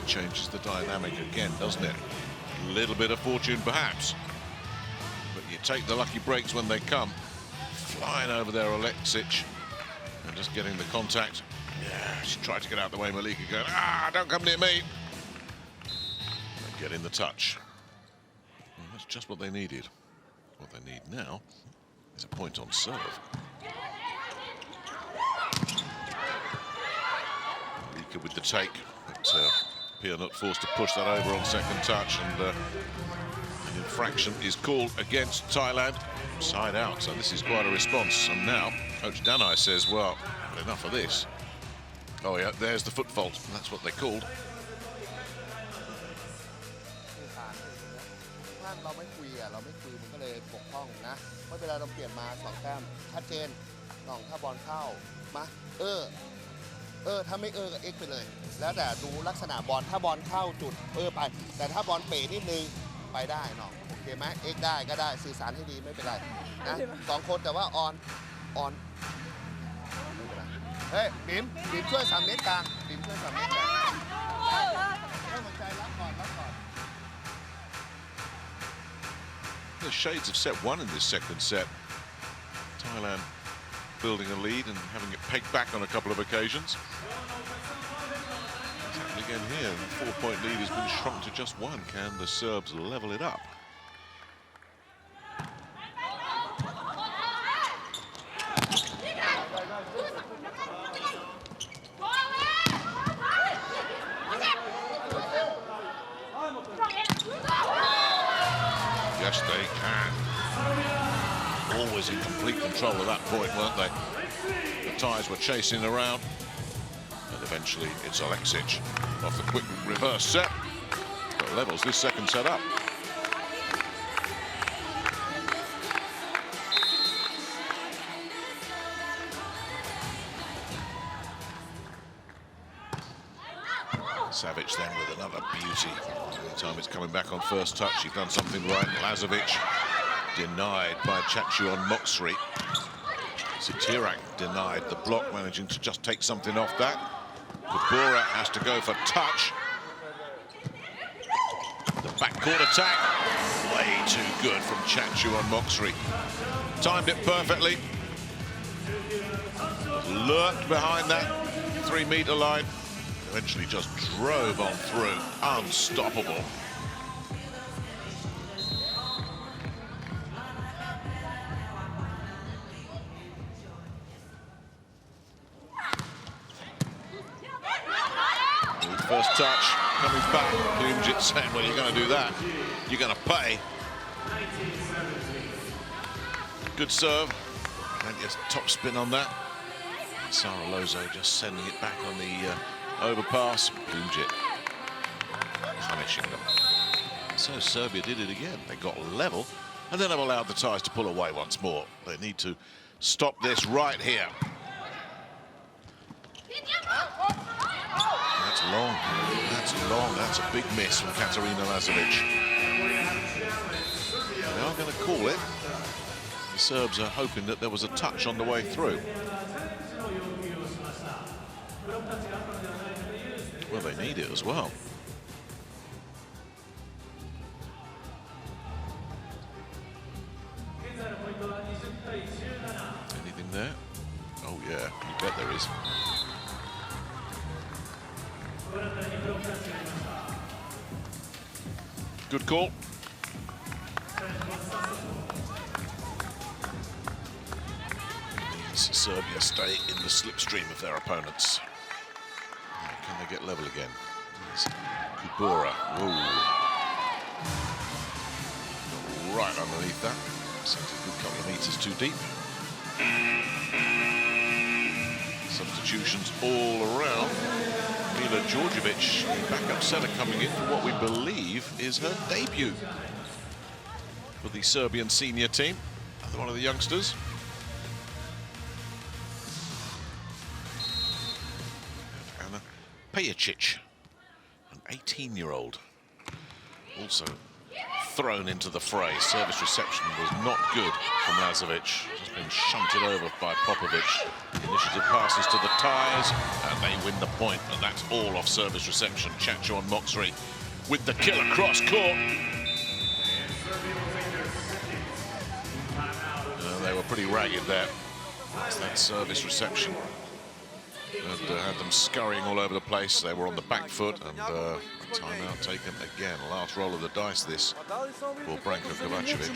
Changes the dynamic again, doesn't it? A little bit of fortune perhaps, but you take the lucky breaks when they come. Flying over there, Alexic, and just getting the contact. Yeah, she tried to get out of the way. Malika going, don't come near me. And getting the touch. And that's just what they needed. What they need now is a point on serve. Malika with the take, but Pianut forced to push that over on second touch, and an infraction is called against Thailand. Side out, so this is quite a response. And now Coach Danai says, well, enough of this. Oh yeah, there's the foot fault. That's what they called. เราไม่คุยมันก็เลยบกพร่องนะไม่เป็นไรเราเปลี่ยนมา2 แต้มชัดเจนน้องถ้าบอลเข้ามาถ้าไม่ก็ X ไปเลยแล้วแต่ดูลักษณะบอลถ้าบอลเข้าจุดไปแต่ถ้าบอลเป๋นิดนึงไปได้น้องโอเคไหม X ได้ก็ได้สื่อสารให้ดีไม่เป็นไรนะ2 คนแต่ว่าออนไม่เป็นไรเฮ้ยบิ๊มช่วย3 เมตรกลางบิ๊มช่วย3 เมตรกลางให้หัวใจรับก่อน The shades of set one in this second set. Thailand building a lead and having it pegged back on a couple of occasions. Exactly again here, the 4-point lead has been shrunk to just 1. Can the Serbs level it up? Yes, they can. Always in complete control at that point, weren't they? The Thais were chasing around, and eventually it's Alexic off the quick reverse set that levels this second set up. Savic then with another beauty. Anytime it's coming back on first touch, you've done something right. Lazovic denied by Chachuan Moksri. Sitirak denied the block, managing to just take something off that. Kabura has to go for touch. The backcourt attack, way too good from Chachuan Moksri. Timed it perfectly. Lurked behind that 3-meter line. Eventually just drove on through. Unstoppable. First touch, coming back. Bloomjit saying, well, you're going to do that. You're going to pay. Good serve. And yes, top spin on that. Sara Lozo just sending it back on the overpass. Bloomjit punishing them. So Serbia did it again. They got level and then have allowed the Thais to pull away once more. They need to stop this right here. That's long. That's long. That's a big miss from Katarina Lazovic. They are going to call it. The Serbs are hoping that there was a touch on the way through. Well, they need it as well. Anything there? Oh, yeah. You bet there is. Good call. Means Serbia stay in the slipstream of their opponents. Can they get level again? Kubura. Right underneath that. Sent a good couple of meters too deep. Substitutions all around. Mila Djordjevic, the backup setter, coming in for what we believe is her debut. for the Serbian senior team. Another one of the youngsters. Anna Pejicic, an 18-year-old, also thrown into the fray. Service reception was not good from Lazovic. Just been shunted over by Popovic. Initiative passes to the Thais, and they win the point. And that's all off service reception. Chacho on Moxley with the kill across court. They were pretty ragged there. That's that service reception. And had them scurrying all over the place. They were on the back foot, and a timeout taken again. Last roll of the dice this for Branko Kovacevic.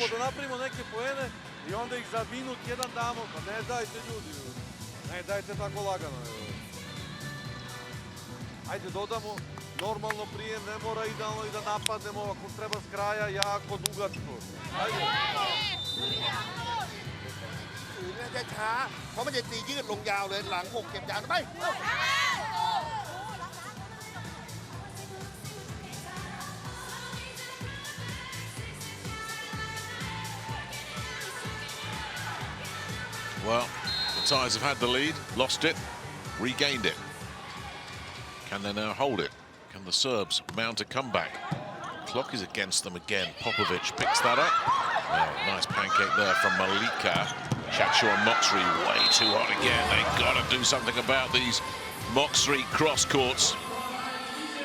Ajde dodamo, normalno prijem, ne mora idealno I da napadnemo, ako treba s kraja, jako dugačko. Ajde. จะช้าเพราะมันจะตียืดลงยาวเลยหลัง6เก็บยาวไป Well, the Thais have had the lead, lost it, regained it. Can they now hold it? Can the Serbs mount a comeback? Clock is against them again. Popovic picks that up. Oh, nice pancake there from Malika. Chacho and Moxley way too hot again. They've got to do something about these Moxley cross courts.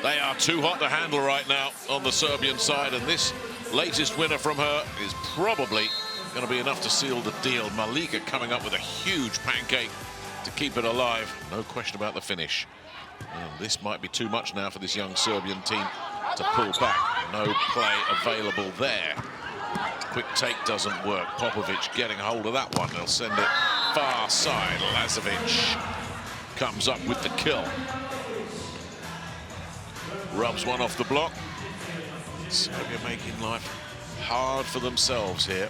They are too hot to handle right now on the Serbian side, and this latest winner from her is probably going to be enough to seal the deal. Malika coming up with a huge pancake to keep it alive. No question about the finish. And this might be too much now for this young Serbian team to pull back. No play available there. Quick take doesn't work. Popovic getting hold of that one. They'll send it far side. Lazovic comes up with the kill. Rubs one off the block. Serbia making life hard for themselves here.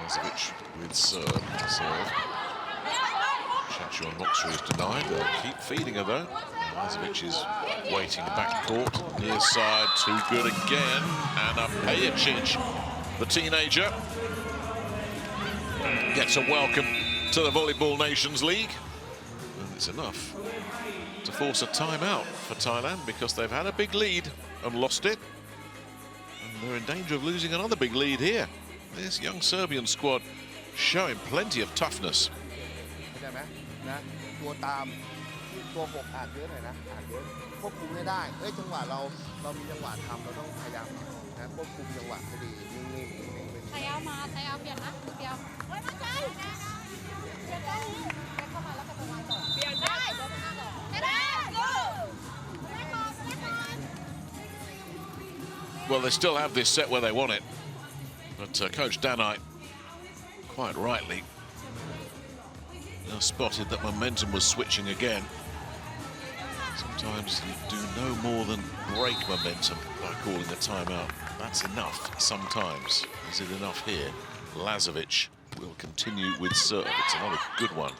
Lazovic with serve. Chacho and Moxley is denied. They'll keep feeding her though. Lazovic is waiting back court. Near side, too good again. And Pejicic, the teenager, gets a welcome to the Volleyball Nations League. And it's enough to force a timeout for Thailand because they've had a big lead and lost it. And they're in danger of losing another big lead here. This young Serbian squad showing plenty of toughness. นะตัวตามตัว6อ่านเยอะหน่อยนะอ่านเยอะควบคุมให้ได้จังหวะเรามีจังหวะทำเราต้องพยายามนะควบคุมจังหวะให้ดีนิ่งๆไทยเอามาไทยเอาเปลี่ยนนะเดียวเฮ้ยมั่นใจเปลี่ยนได้เข้ามาแล้วก็ประมาณต่อเปลี่ยนได้ได้ Well, they still have this set where they want it, but Coach Danite, quite rightly, spotted that momentum was switching again. Sometimes you do no more than break momentum by calling a timeout. That's enough sometimes. Is it enough here? Lazovic will continue with serve. It's another good one.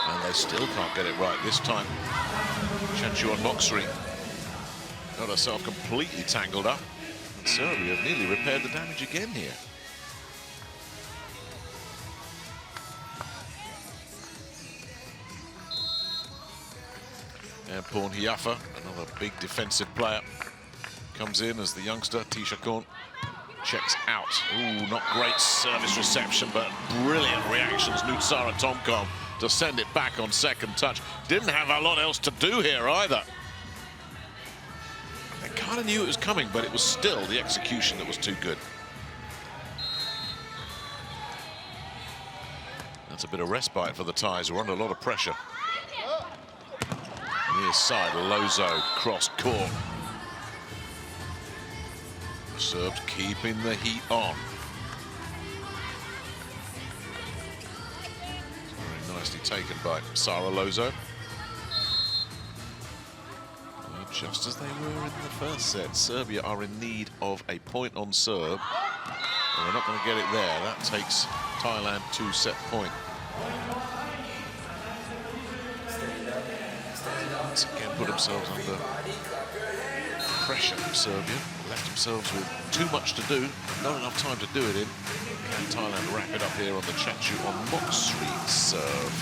And they still can't get it right this time. Chacho and Moxley got herself completely tangled up. And Serbia have nearly repaired the damage again here. And Porn Hiafa, another big defensive player, comes in as the youngster, Tisha Korn, checks out. Ooh, not great service reception, but brilliant reactions. Nutsara Tomkom to send it back on second touch. Didn't have a lot else to do here either. They kind of knew it was coming, but it was still the execution that was too good. That's a bit of respite for the Thais, who are under a lot of pressure. Near side, Lozo, cross court. Serbs keeping the heat on. Very nicely taken by Sara Lozo. Just as they were in the first set, Serbia are in need of a point on serve. And they're not going to get it there. That takes Thailand 2-set point. put themselves under pressure from Serbia. Left themselves with too much to do, not enough time to do it in. Can Thailand wrap it up here on the Chachu on Moksri serve?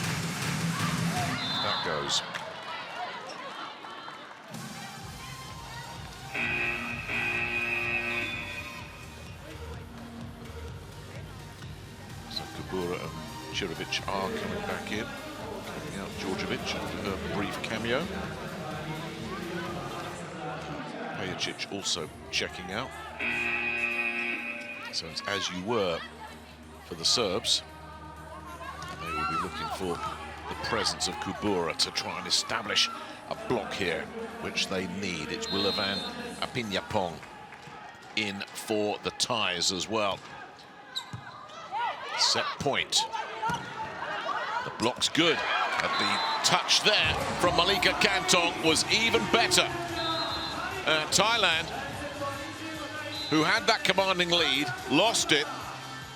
That goes. So Kubura and Chirovic are coming back in. Coming out Djordjevic after her brief cameo. Pejicic also checking out. So it's as you were for the Serbs. They will be looking for the presence of Kubura to try and establish a block here, which they need. It's Wilavan Apinyapong in for the Thais as well. Set point. The block's good. But the touch there from Malika Kantong was even better. Thailand, who had that commanding lead, lost it,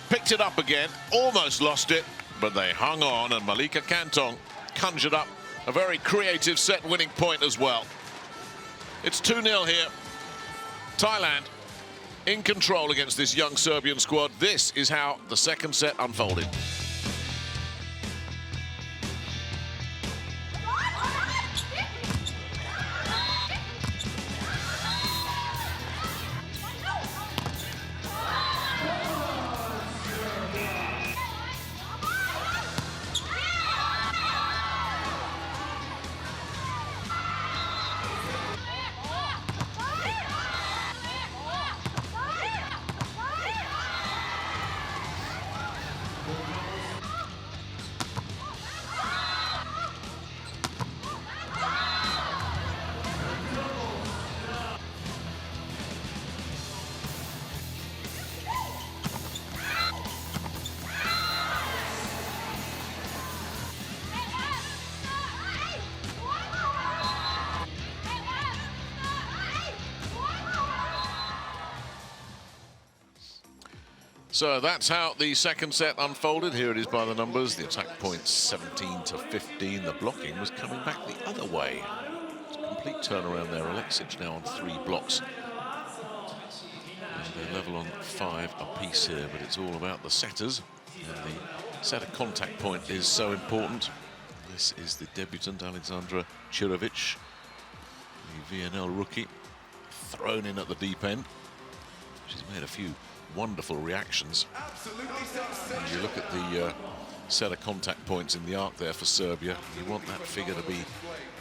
picked it up again, almost lost it, but they hung on, and Malika Kantong conjured up a very creative set-winning point as well. It's 2-0 here. Thailand in control against this young Serbian squad. This is how the second set unfolded. So that's how the second set unfolded. Here it is by the numbers. The attack points 17 to 15. The blocking was coming back the other way. It's a complete turnaround there. Alexic now on 3 blocks. And they level on 5 apiece here, but it's all about the setters. And the setter contact point is so important. This is the debutant, Alexandra Chirovic, the VNL rookie, thrown in at the deep end. She's made a few wonderful reactions. And you look at the setter contact points in the arc there for Serbia. You want that figure to be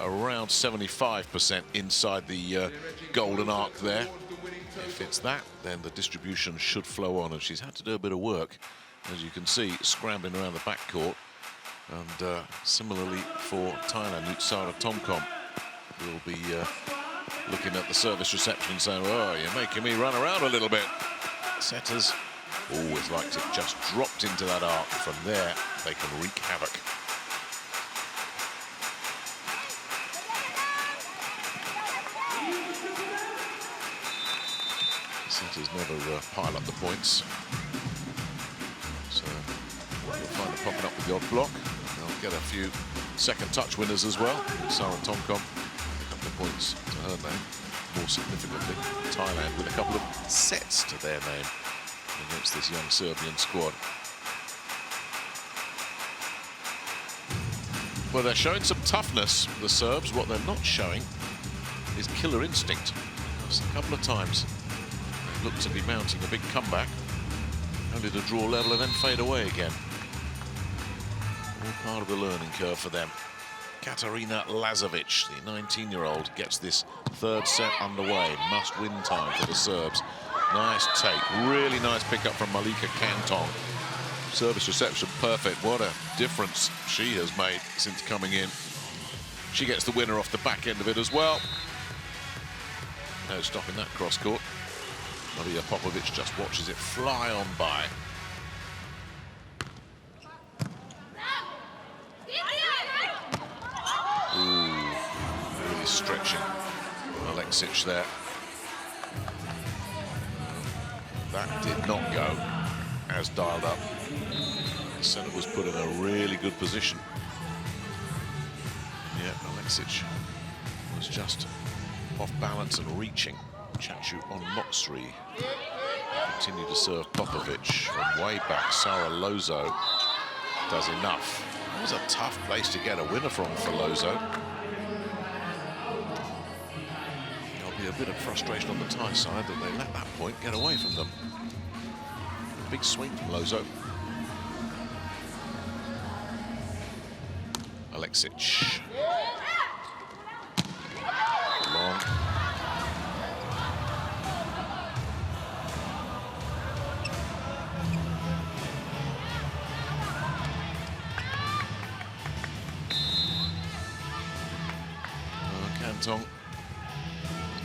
around 75% inside the golden arc there. If it's that, then the distribution should flow on, and she's had to do a bit of work, as you can see, scrambling around the backcourt. And similarly for Thailand, Nutsara Tomkom will be looking at the service reception and saying, oh, you're making me run around a little bit. Setters always liked it just dropped into that arc. From there, they can wreak havoc. Setters never pile up the points. So we'll find them popping up with the odd block. They'll get a few second touch winners as well. Sarah Tomkom, a couple of points to her name. More significantly, Thailand with a couple of sets to their name against this young Serbian squad. Well, they're showing some toughness, the Serbs. What they're not showing is killer instinct. Because a couple of times they look to be mounting a big comeback, only to draw level and then fade away again. All part of the learning curve for them. Katarina Lazovic, the 19-year-old, gets this third set underway. Must-win time for the Serbs. Nice take, really nice pickup from Malika Kantong. Service reception perfect. What a difference she has made since coming in. She gets the winner off the back end of it as well. No stopping that cross-court. Maria Popovic just watches it fly on by. Ooh, really stretching Alexic there. That did not go as dialed up. The center was put in a really good position. Yeah, Alexic was just off balance and reaching. Chachu on Moxrey. Continue to serve Popovic from way back. Sara Lozo does enough. It was a tough place to get a winner from for Lozo. There'll be a bit of frustration on the Thai side that they let that point get away from them. Big swing from Lozo. Alexic. Long. Cantong.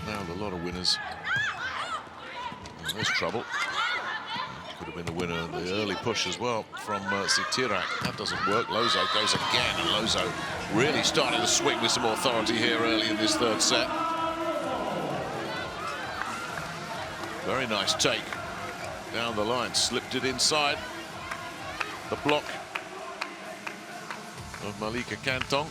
Now a lot of winners. And there's trouble. Could have been a winner in the early push as well from Sitirak. That doesn't work. Lozo goes again, and Lozo really starting to swing with some authority here early in this third set. Very nice take down the line, slipped it inside the block of Malika Cantong.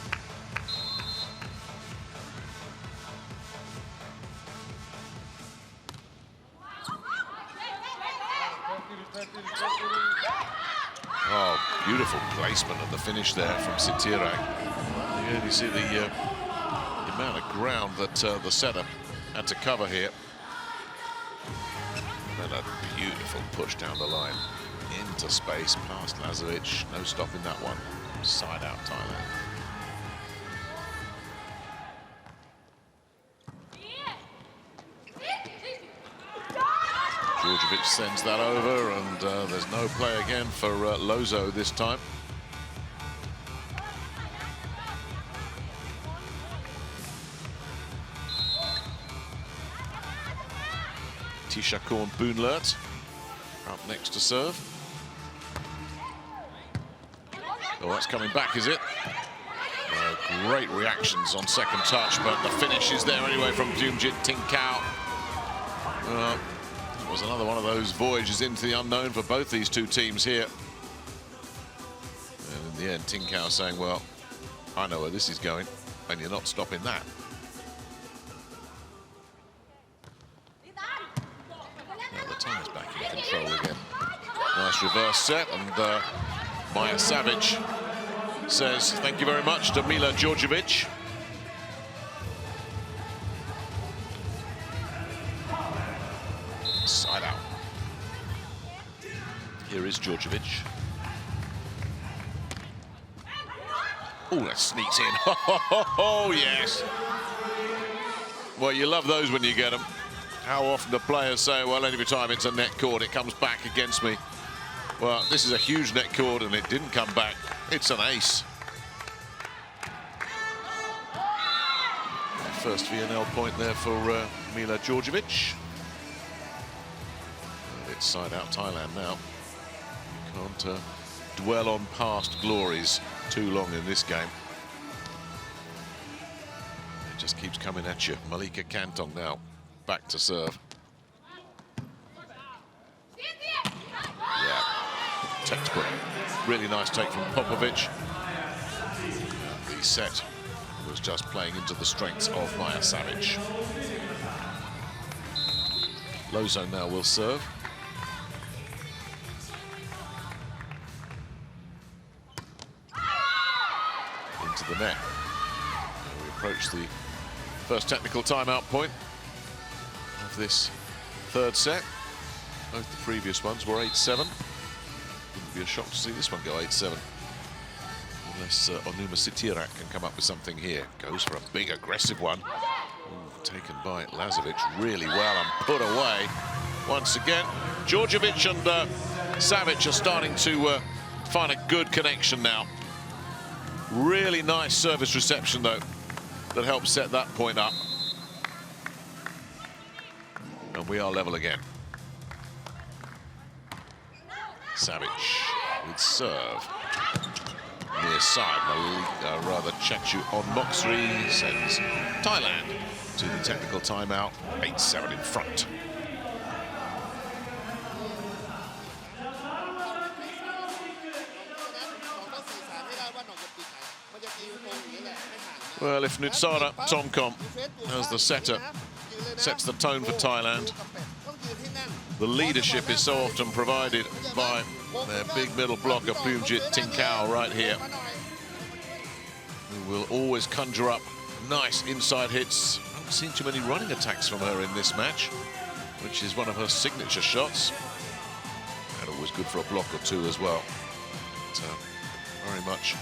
Oh, beautiful placement of the finish there from Sitirak. You only see the amount of ground that the setter had to cover here. And a beautiful push down the line into space past Lazovic. No stopping that one. Side out Thailand. Djordjevic sends that over, and there's no play again for Lozo this time. Tishakorn Boonlert up next to serve. Oh, that's coming back, is it? Great reactions on second touch, but the finish is there anyway from Bumjit Tinkau. It was another one of those voyages into the unknown for both these two teams here. And in the end, Tinkau saying, well, I know where this is going, and you're not stopping that. Now the Thai's back in control again. Nice reverse set, and Maja Savic says thank you very much to Mila Djordjevic. Side out. Here is Djordjevic. Oh, that sneaks in. Oh, yes. Well, you love those when you get them. How often do players say, well, every time it's a net cord, it comes back against me. Well, this is a huge net cord, and it didn't come back. It's an ace. First VNL point there for Mila Djordjevic. It's side out Thailand now. You can't dwell on past glories too long in this game. It just keeps coming at you. Malika Cantong now back to serve. Yeah, textbook. Really nice take from Popovic. The set was just playing into the strengths of Maja Savic. Lozo now will serve. Into the net. Now we approach the first technical timeout point of this third set. Both the previous ones were 8-7. Wouldn't be a shock to see this one go 8-7. Unless Onuma Sitirak can come up with something here. Goes for a big aggressive one. Ooh, taken by Lazovic really well and put away. Once again, Djordjevic and Savic are starting to find a good connection now. Really nice service reception, though, that helped set that point up. And we are level again. Savic with serve. Near side, Chachu on Moxrey sends Thailand to the technical timeout, 8-7 in front. Well, if Nutsara Tomkom, as the setter, sets the tone for Thailand, the leadership is so often provided by their big middle blocker, Plumjit Tinkau, right here, who will always conjure up nice inside hits. I haven't seen too many running attacks from her in this match, which is one of her signature shots. And always good for a block or two as well. But, very much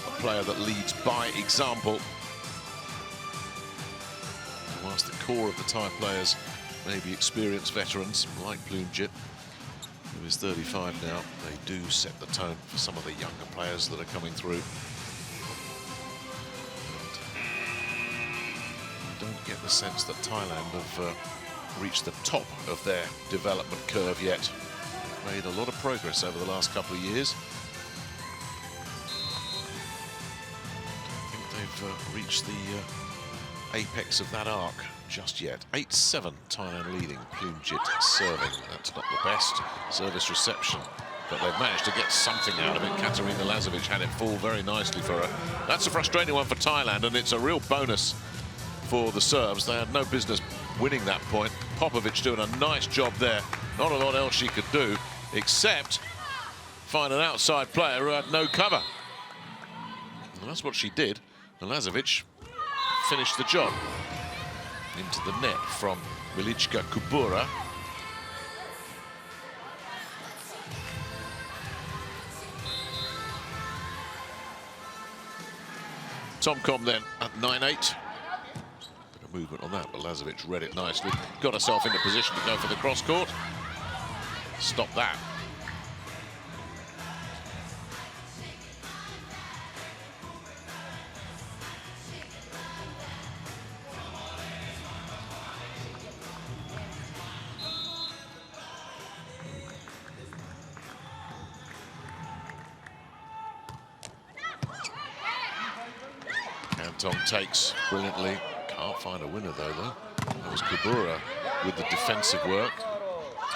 a player that leads by example. And whilst the core of the Thai players may be experienced veterans like Plumjit, who is 35 now, they do set the tone for some of the younger players that are coming through. And you don't get the sense that Thailand have reached the top of their development curve yet. They've made a lot of progress over the last couple of years. They've reached the apex of that arc just yet. 8-7, Thailand leading. Plumjit serving. That's not the best service reception, but they've managed to get something out of it. Katerina Lazovic had it fall very nicely for her. That's a frustrating one for Thailand, and it's a real bonus for the Serbs. They had no business winning that point. Popovic doing a nice job there. Not a lot else she could do, except find an outside player who had no cover. And that's what she did. And Lazovic finished the job. Into the net from Milichka Kubura. Tomkom then at 9-8. Bit of movement on that, but Lazovic read it nicely. Got herself into position to go for the cross court. Stop that. Takes brilliantly. Can't find a winner though. That was Kubura with the defensive work.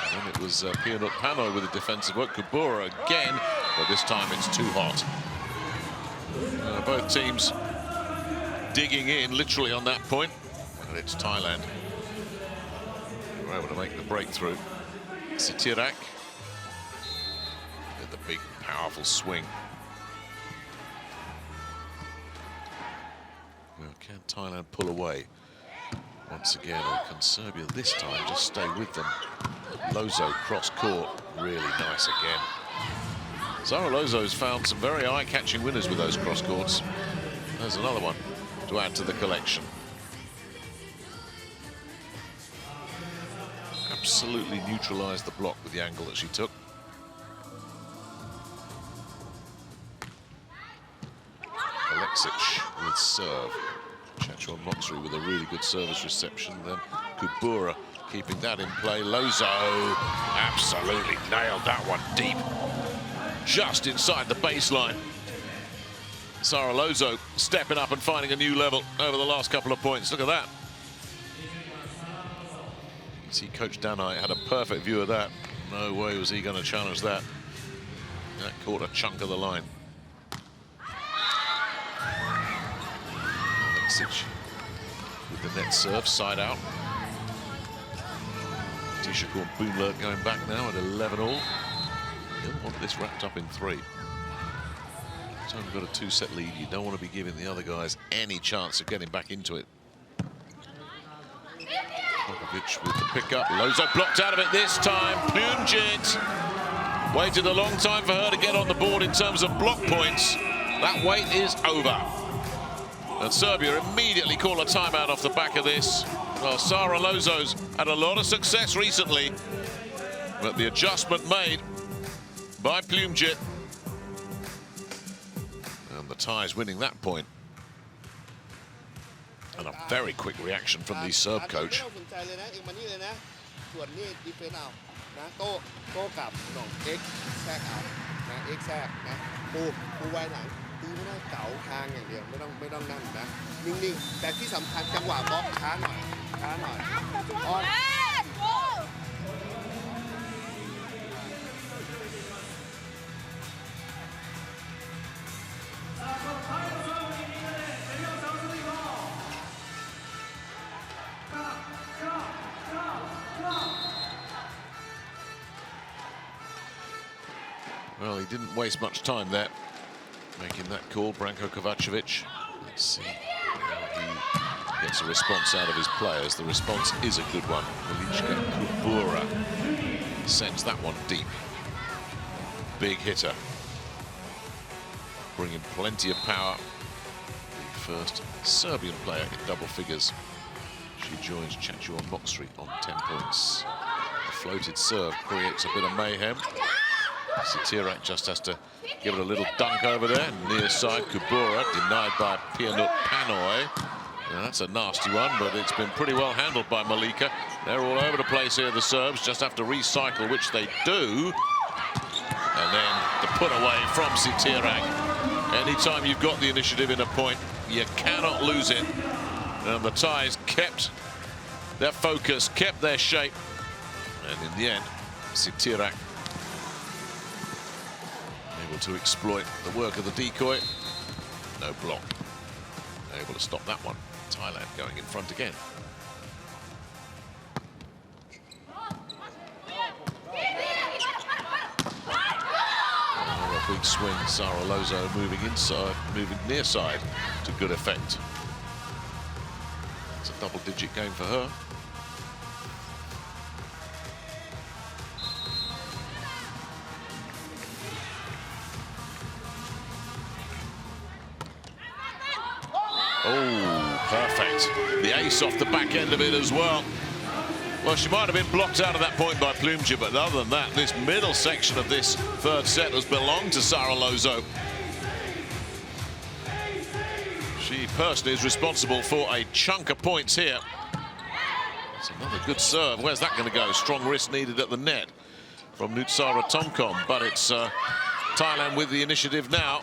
And then it was Pionut Pano with the defensive work. Kubura again, but this time it's too hot. Both teams digging in literally on that point. And it's Thailand. They were able to make the breakthrough. Sitirak with the big, powerful swing. Can Thailand pull away once again, or can Serbia this time just stay with them? Lozo cross court, really nice again. Zara Lozo's found some very eye-catching winners with those cross courts. There's another one to add to the collection. Absolutely neutralized the block with the angle that she took. Alexic with serve. Chachuan Moxley with a really good service reception. Then Kubura keeping that in play. Lozo absolutely nailed that one deep. Just inside the baseline. Zara Lozo stepping up and finding a new level over the last couple of points. Look at that. You see Coach Danai had a perfect view of that. No way was he going to challenge that. That caught a chunk of the line. With the net serve, side out. Tisha Korn Boonler going back now at 11-all. He'll want this wrapped up in 3. He's only got a 2-set lead. You don't want to be giving the other guys any chance of getting back into it. Popovic with the pickup. Lozo blocked out of it this time. Plumjit waited a long time for her to get on the board in terms of block points. That wait is over. And Serbia immediately call a timeout off the back of this. Well, Zara Lozo's had a lot of success recently, but the adjustment made by Plumjit. And the Thais winning that point. And a very quick reaction from the Serb coach. Well, he didn't waste much time there making that call, Branko Kovacevic. Let's see how he gets a response out of his players. The response is a good one. Velichka Kubura sends that one deep. Big hitter. Bringing plenty of power. The first Serbian player in double figures. She joins Chachuan Moksri on 10 points. The floated serve creates a bit of mayhem. Sitirak just has to give it a little dunk over there. Near side, Kubura denied by Pianut Panoi. Now, that's a nasty one, but it's been pretty well handled by Malika. They're all over the place here, the Serbs. Just have to recycle, which they do. And then the put away from Sitirak. Anytime you've got the initiative in a point, you cannot lose it. And the Thais kept their focus, kept their shape. And in the end, Sitirak able to exploit the work of the decoy. No block. Able to stop that one. Thailand going in front again. A big swing. Sara Lozo moving inside, moving near side to good effect. It's a double-digit game for her. Oh, perfect. The ace off the back end of it as well. Well, she might have been blocked out of that point by Plumjit, but other than that, this middle section of this third set has belonged to Sara Lozo. She personally is responsible for a chunk of points here. It's another good serve. Where's that going to go? Strong wrist needed at the net from Nutsara Tomkom, but it's Thailand with the initiative now.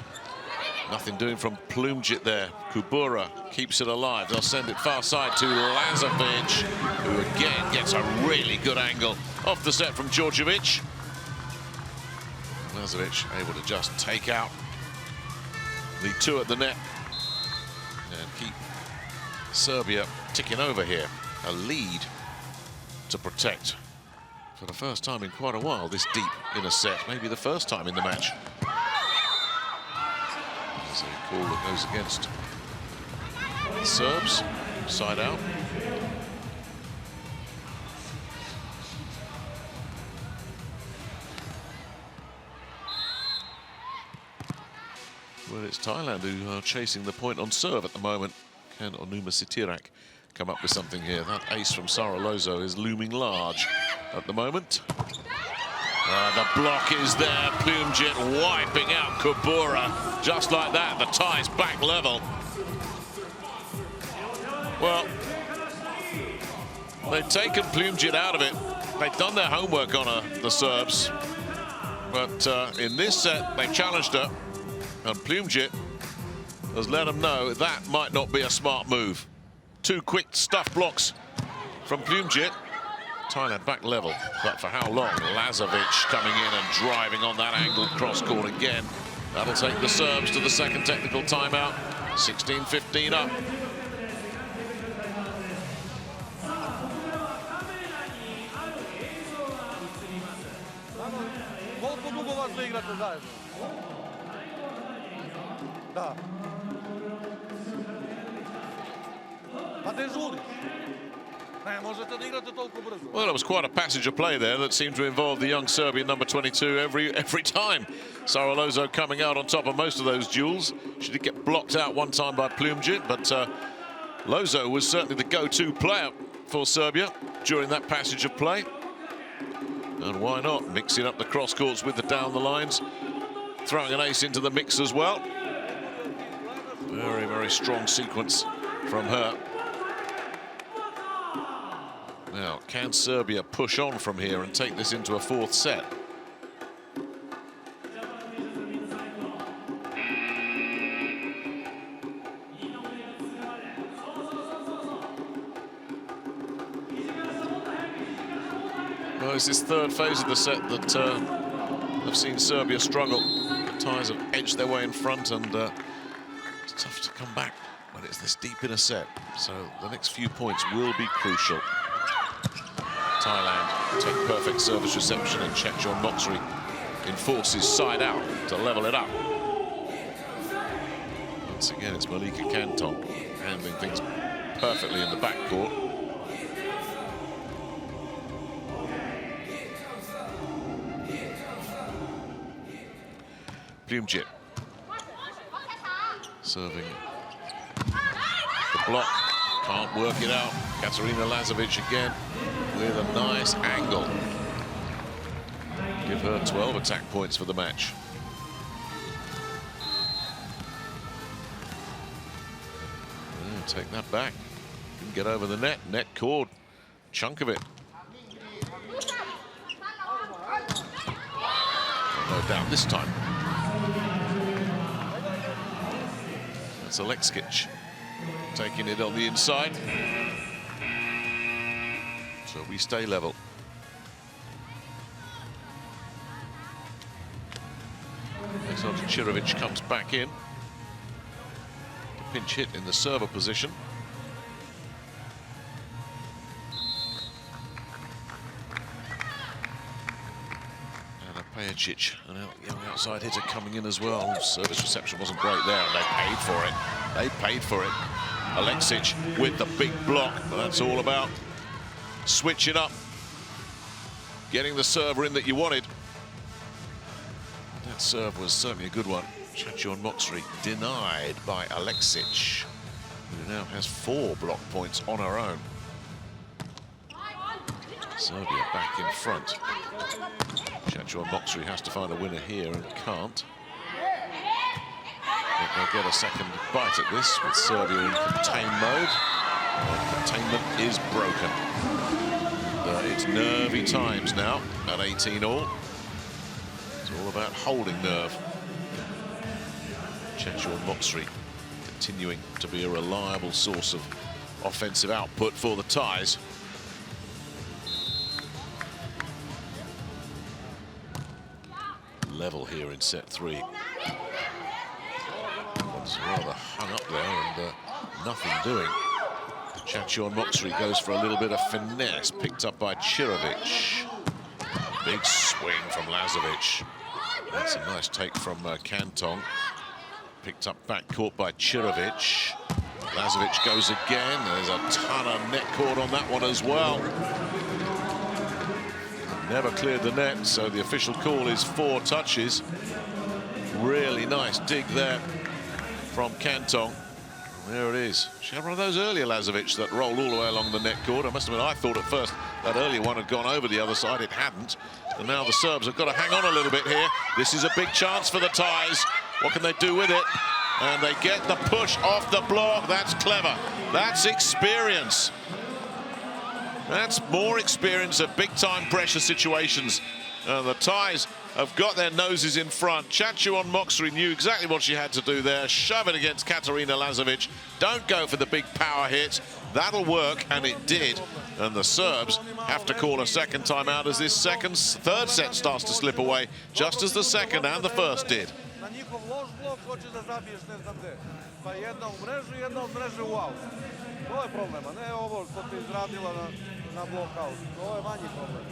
Nothing doing from Plumjit there. Kubura keeps it alive. They'll send it far side to Lazovic, who again gets a really good angle off the set from Djordjevic. Lazovic able to just take out the two at the net and keep Serbia ticking over here. A lead to protect for the first time in quite a while, this deep in a set. Maybe the first time in the match. There's a call that goes against the Serbs, side out. Well, it's Thailand who are chasing the point on serve at the moment. Can Onuma Sitirak come up with something here? That ace from Sara Lozo is looming large at the moment. The block is there. Plumjit wiping out Kubura. Just like that, the Thais back level. Well, they've taken Plumjit out of it. They've done their homework on her, the Serbs. But in this set, they challenged her. And Plumjit has let them know that might not be a smart move. Two quick stuff blocks from Plumjit. Thailand back level, but for how long? Lazovic coming in and driving on that angled cross court again. That'll take the Serbs to the second technical timeout. 16-15 up. Koliko dugo vas ne igrate zajedno? Da. Pa ne žuriš. Well, it was quite a passage of play there that seemed to involve the young Serbian number 22 every time. Sara Lozo coming out on top of most of those duels. She did get blocked out one time by Plumjit, but Lozo was certainly the go-to player for Serbia during that passage of play. And why not? Mixing up the cross courts with the down the lines, throwing an ace into the mix as well. Very, very strong sequence from her. Now, can Serbia push on from here and take this into a fourth set? Well, it's this third phase of the set that I've seen Serbia struggle. The Thais have edged their way in front, and it's tough to come back when it's this deep in a set. So the next few points will be crucial. Thailand take perfect service reception, and Chachuan Moksri enforces side out to level it up. Once again, it's Malika Cantong handling things perfectly in the backcourt. Blumjit serving the block, can't work it out. Katerina Lazovic again with a nice angle. Give her 12 attack points for the match. Take that back. Didn't get over the net. Net cord. Chunk of it. No doubt this time. That's Alekskic taking it on the inside. So we stay level. Alexander Chirovic comes back in. Pinch hit in the server position. And Pajacic, a young outside hitter, coming in as well. Service reception wasn't great there, and they paid for it. They paid for it. Alexic with the big block, but that's all about switching up, getting the server in that you wanted. That serve was certainly a good one. Chachuan Moxrey denied by Alexic, who now has 4 block points on her own. Serbia back in front. Chachuan Moxrey has to find a winner here and can't. But they'll get a second bite at this with Serbia in contain mode. Containment is broken. It's nervy times now at 18 all. It's all about holding nerve. Chachuan Moxrey continuing to be a reliable source of offensive output for the Thais. Level here in set 3. One's rather hung up there and nothing doing. Chachuan Moxrey goes for a little bit of finesse, picked up by Chirovic. Big swing from Lazovic. That's a nice take from Cantong. Picked up back court by Chirovic. Lazovic goes again. There's a ton of net cord on that one as well. Never cleared the net, so the official call is 4 touches. Really nice dig there from Cantong. There it is. She had one of those earlier Lazovic that rolled all the way along the net cord. I must admit, I thought at first that earlier one had gone over the other side. It hadn't. And now the Serbs have got to hang on a little bit here. This is a big chance for the Thais. What can they do with it? And they get the push off the block. That's clever. That's experience. That's more experience at big-time pressure situations. The Thais have got their noses in front. Chachuan Moxrey knew exactly what she had to do there. Shove it against Katerina Lazovic. Don't go for the big power hit. That'll work, and it did. And the Serbs have to call a second timeout as this third set starts to slip away, just as the second and the first did. Na njihov loš blok hoćeš da zabiješ ne znam gde. Pa jedna u mrežu u aut. To je problem, a ne ovo što ti izradila na blok aut. To je manji problem.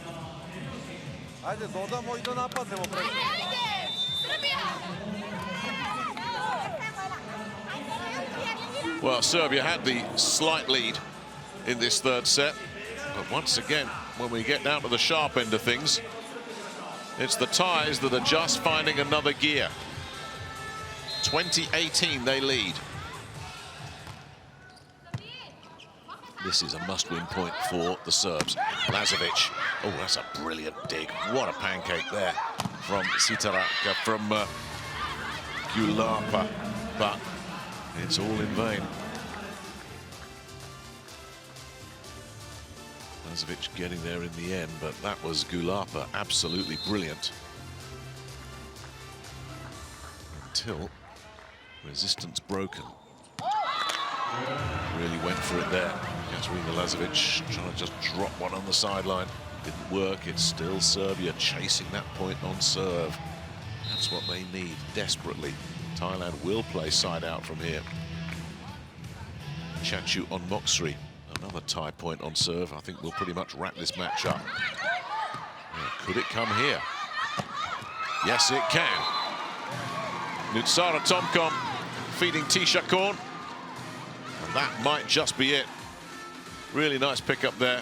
Ajde, dodamo I da napadnemo preko. Well, Serbia had the slight lead in this third set. But once again, when we get down to the sharp end of things, it's the Thais that are just finding another gear. 20-18 they lead. This is a must-win point for the Serbs. Lazovic, oh, that's a brilliant dig. What a pancake there from Sitaraka, from Gulapa, but it's all in vain. Lazovic getting there in the end, but that was Gulapa, absolutely brilliant. Until resistance broken. Really went for it there. Katerina Lazovic trying to just drop one on the sideline. Didn't work. It's still Serbia chasing that point on serve. That's what they need desperately. Thailand will play side out from here. Chachuan Moxrey, another tie point on serve. I think we'll pretty much wrap this match up. Could it come here? Yes, it can. Nutsara Tomkom feeding Tisha Korn. And that might just be it. Really nice pickup there.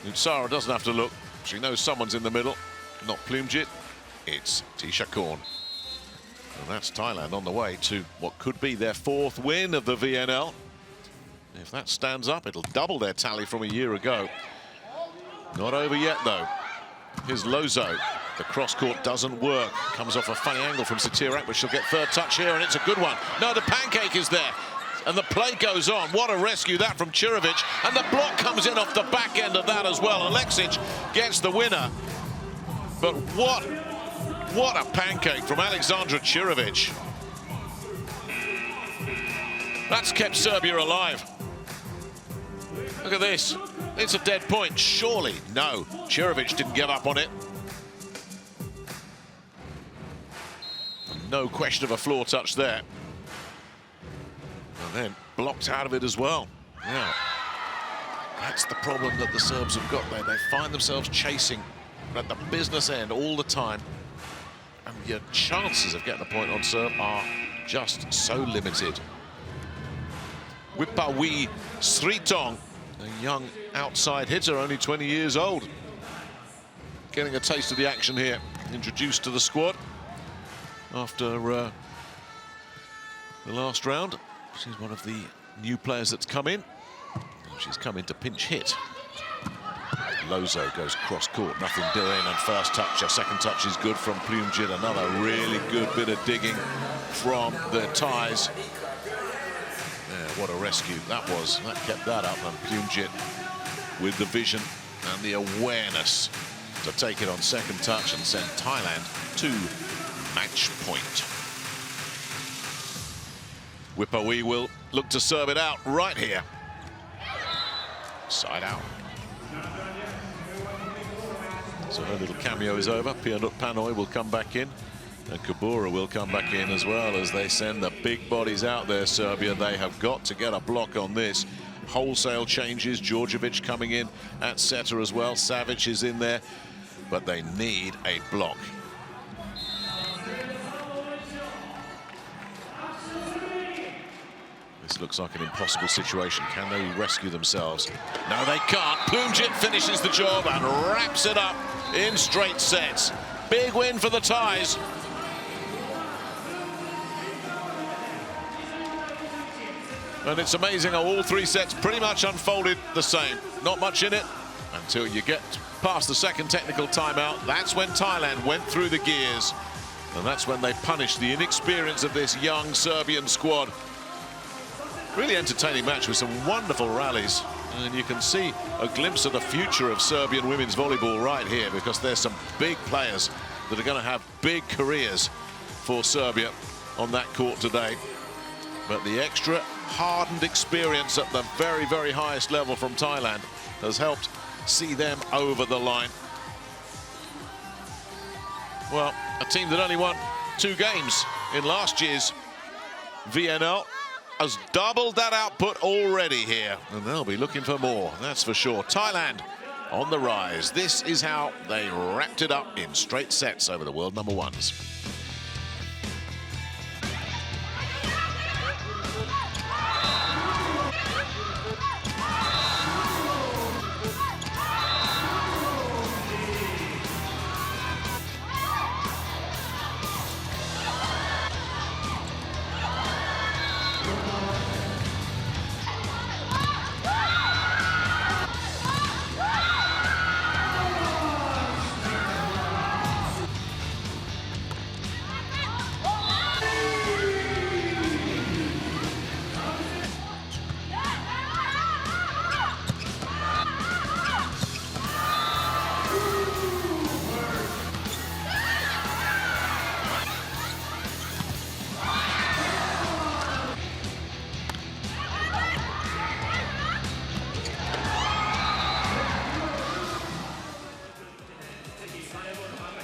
Nutsara doesn't have to look. She knows someone's in the middle. Not Plumjit. It's Tisha Korn. And that's Thailand on the way to what could be their 4th win of the VNL. If that stands up, it'll double their tally from a year ago. Not over yet, though. Here's Lozo. The cross-court doesn't work. Comes off a funny angle from Satirak, but she'll get 3rd touch here, and it's a good one. No, the pancake is there. And the play goes on. What a rescue that from Chirovic. And the block comes in off the back end of that as well. Alexic gets the winner. But what a pancake from Alexandra Chirovic. That's kept Serbia alive. Look at this. It's a dead point. Surely. No. Chirovic didn't give up on it. No question of a floor touch there. And then blocked out of it as well. Yeah. That's the problem that the Serbs have got there. They find themselves chasing at the business end all the time. And your chances of getting a point on serve are just so limited. Wipawi Sritong, a young outside hitter, only 20 years old. Getting a taste of the action here. Introduced to the squad after the last round. She's one of the new players that's come in. She's come in to pinch hit. Lozo goes cross-court, nothing doing, and first touch, a second touch is good from Plumjit. Another really good bit of digging from the Thais. Yeah, what a rescue that was. That kept that up, and Plumjit with the vision and the awareness to take it on second touch and send Thailand to match point. Wipawi will look to serve it out right here. Side out. So her little cameo is over. Pianut Panoy will come back in. And Kabura will come back in as well as they send the big bodies out there, Serbia. They have got to get a block on this. Wholesale changes. Djordjevic coming in at setter as well. Savic is in there. But they need a block. This looks like an impossible situation. Can they rescue themselves? No, they can't. Plumjit finishes the job and wraps it up in straight sets. Big win for the Thais. And it's amazing how all 3 sets pretty much unfolded the same. Not much in it until you get past the second technical timeout. That's when Thailand went through the gears. And that's when they punished the inexperience of this young Serbian squad. Really entertaining match with some wonderful rallies. And you can see a glimpse of the future of Serbian women's volleyball right here, because there's some big players that are going to have big careers for Serbia on that court today. But the extra hardened experience at the very, very highest level from Thailand has helped see them over the line. Well, a team that only won 2 games in last year's VNL has doubled that output already here, and they'll be looking for more, that's for sure. Thailand on the rise. This is how they wrapped it up in straight sets over the world number 1s.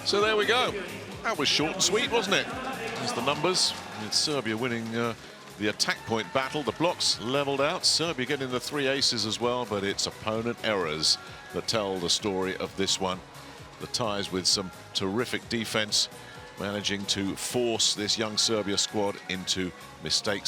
So there we go. That was short and sweet, wasn't it? There's the numbers. It's Serbia winning the attack point battle. The blocks leveled out. Serbia getting the 3 aces as well, but it's opponent errors that tell the story of this one. The Thais with some terrific defense managing to force this young Serbia squad into mistakes.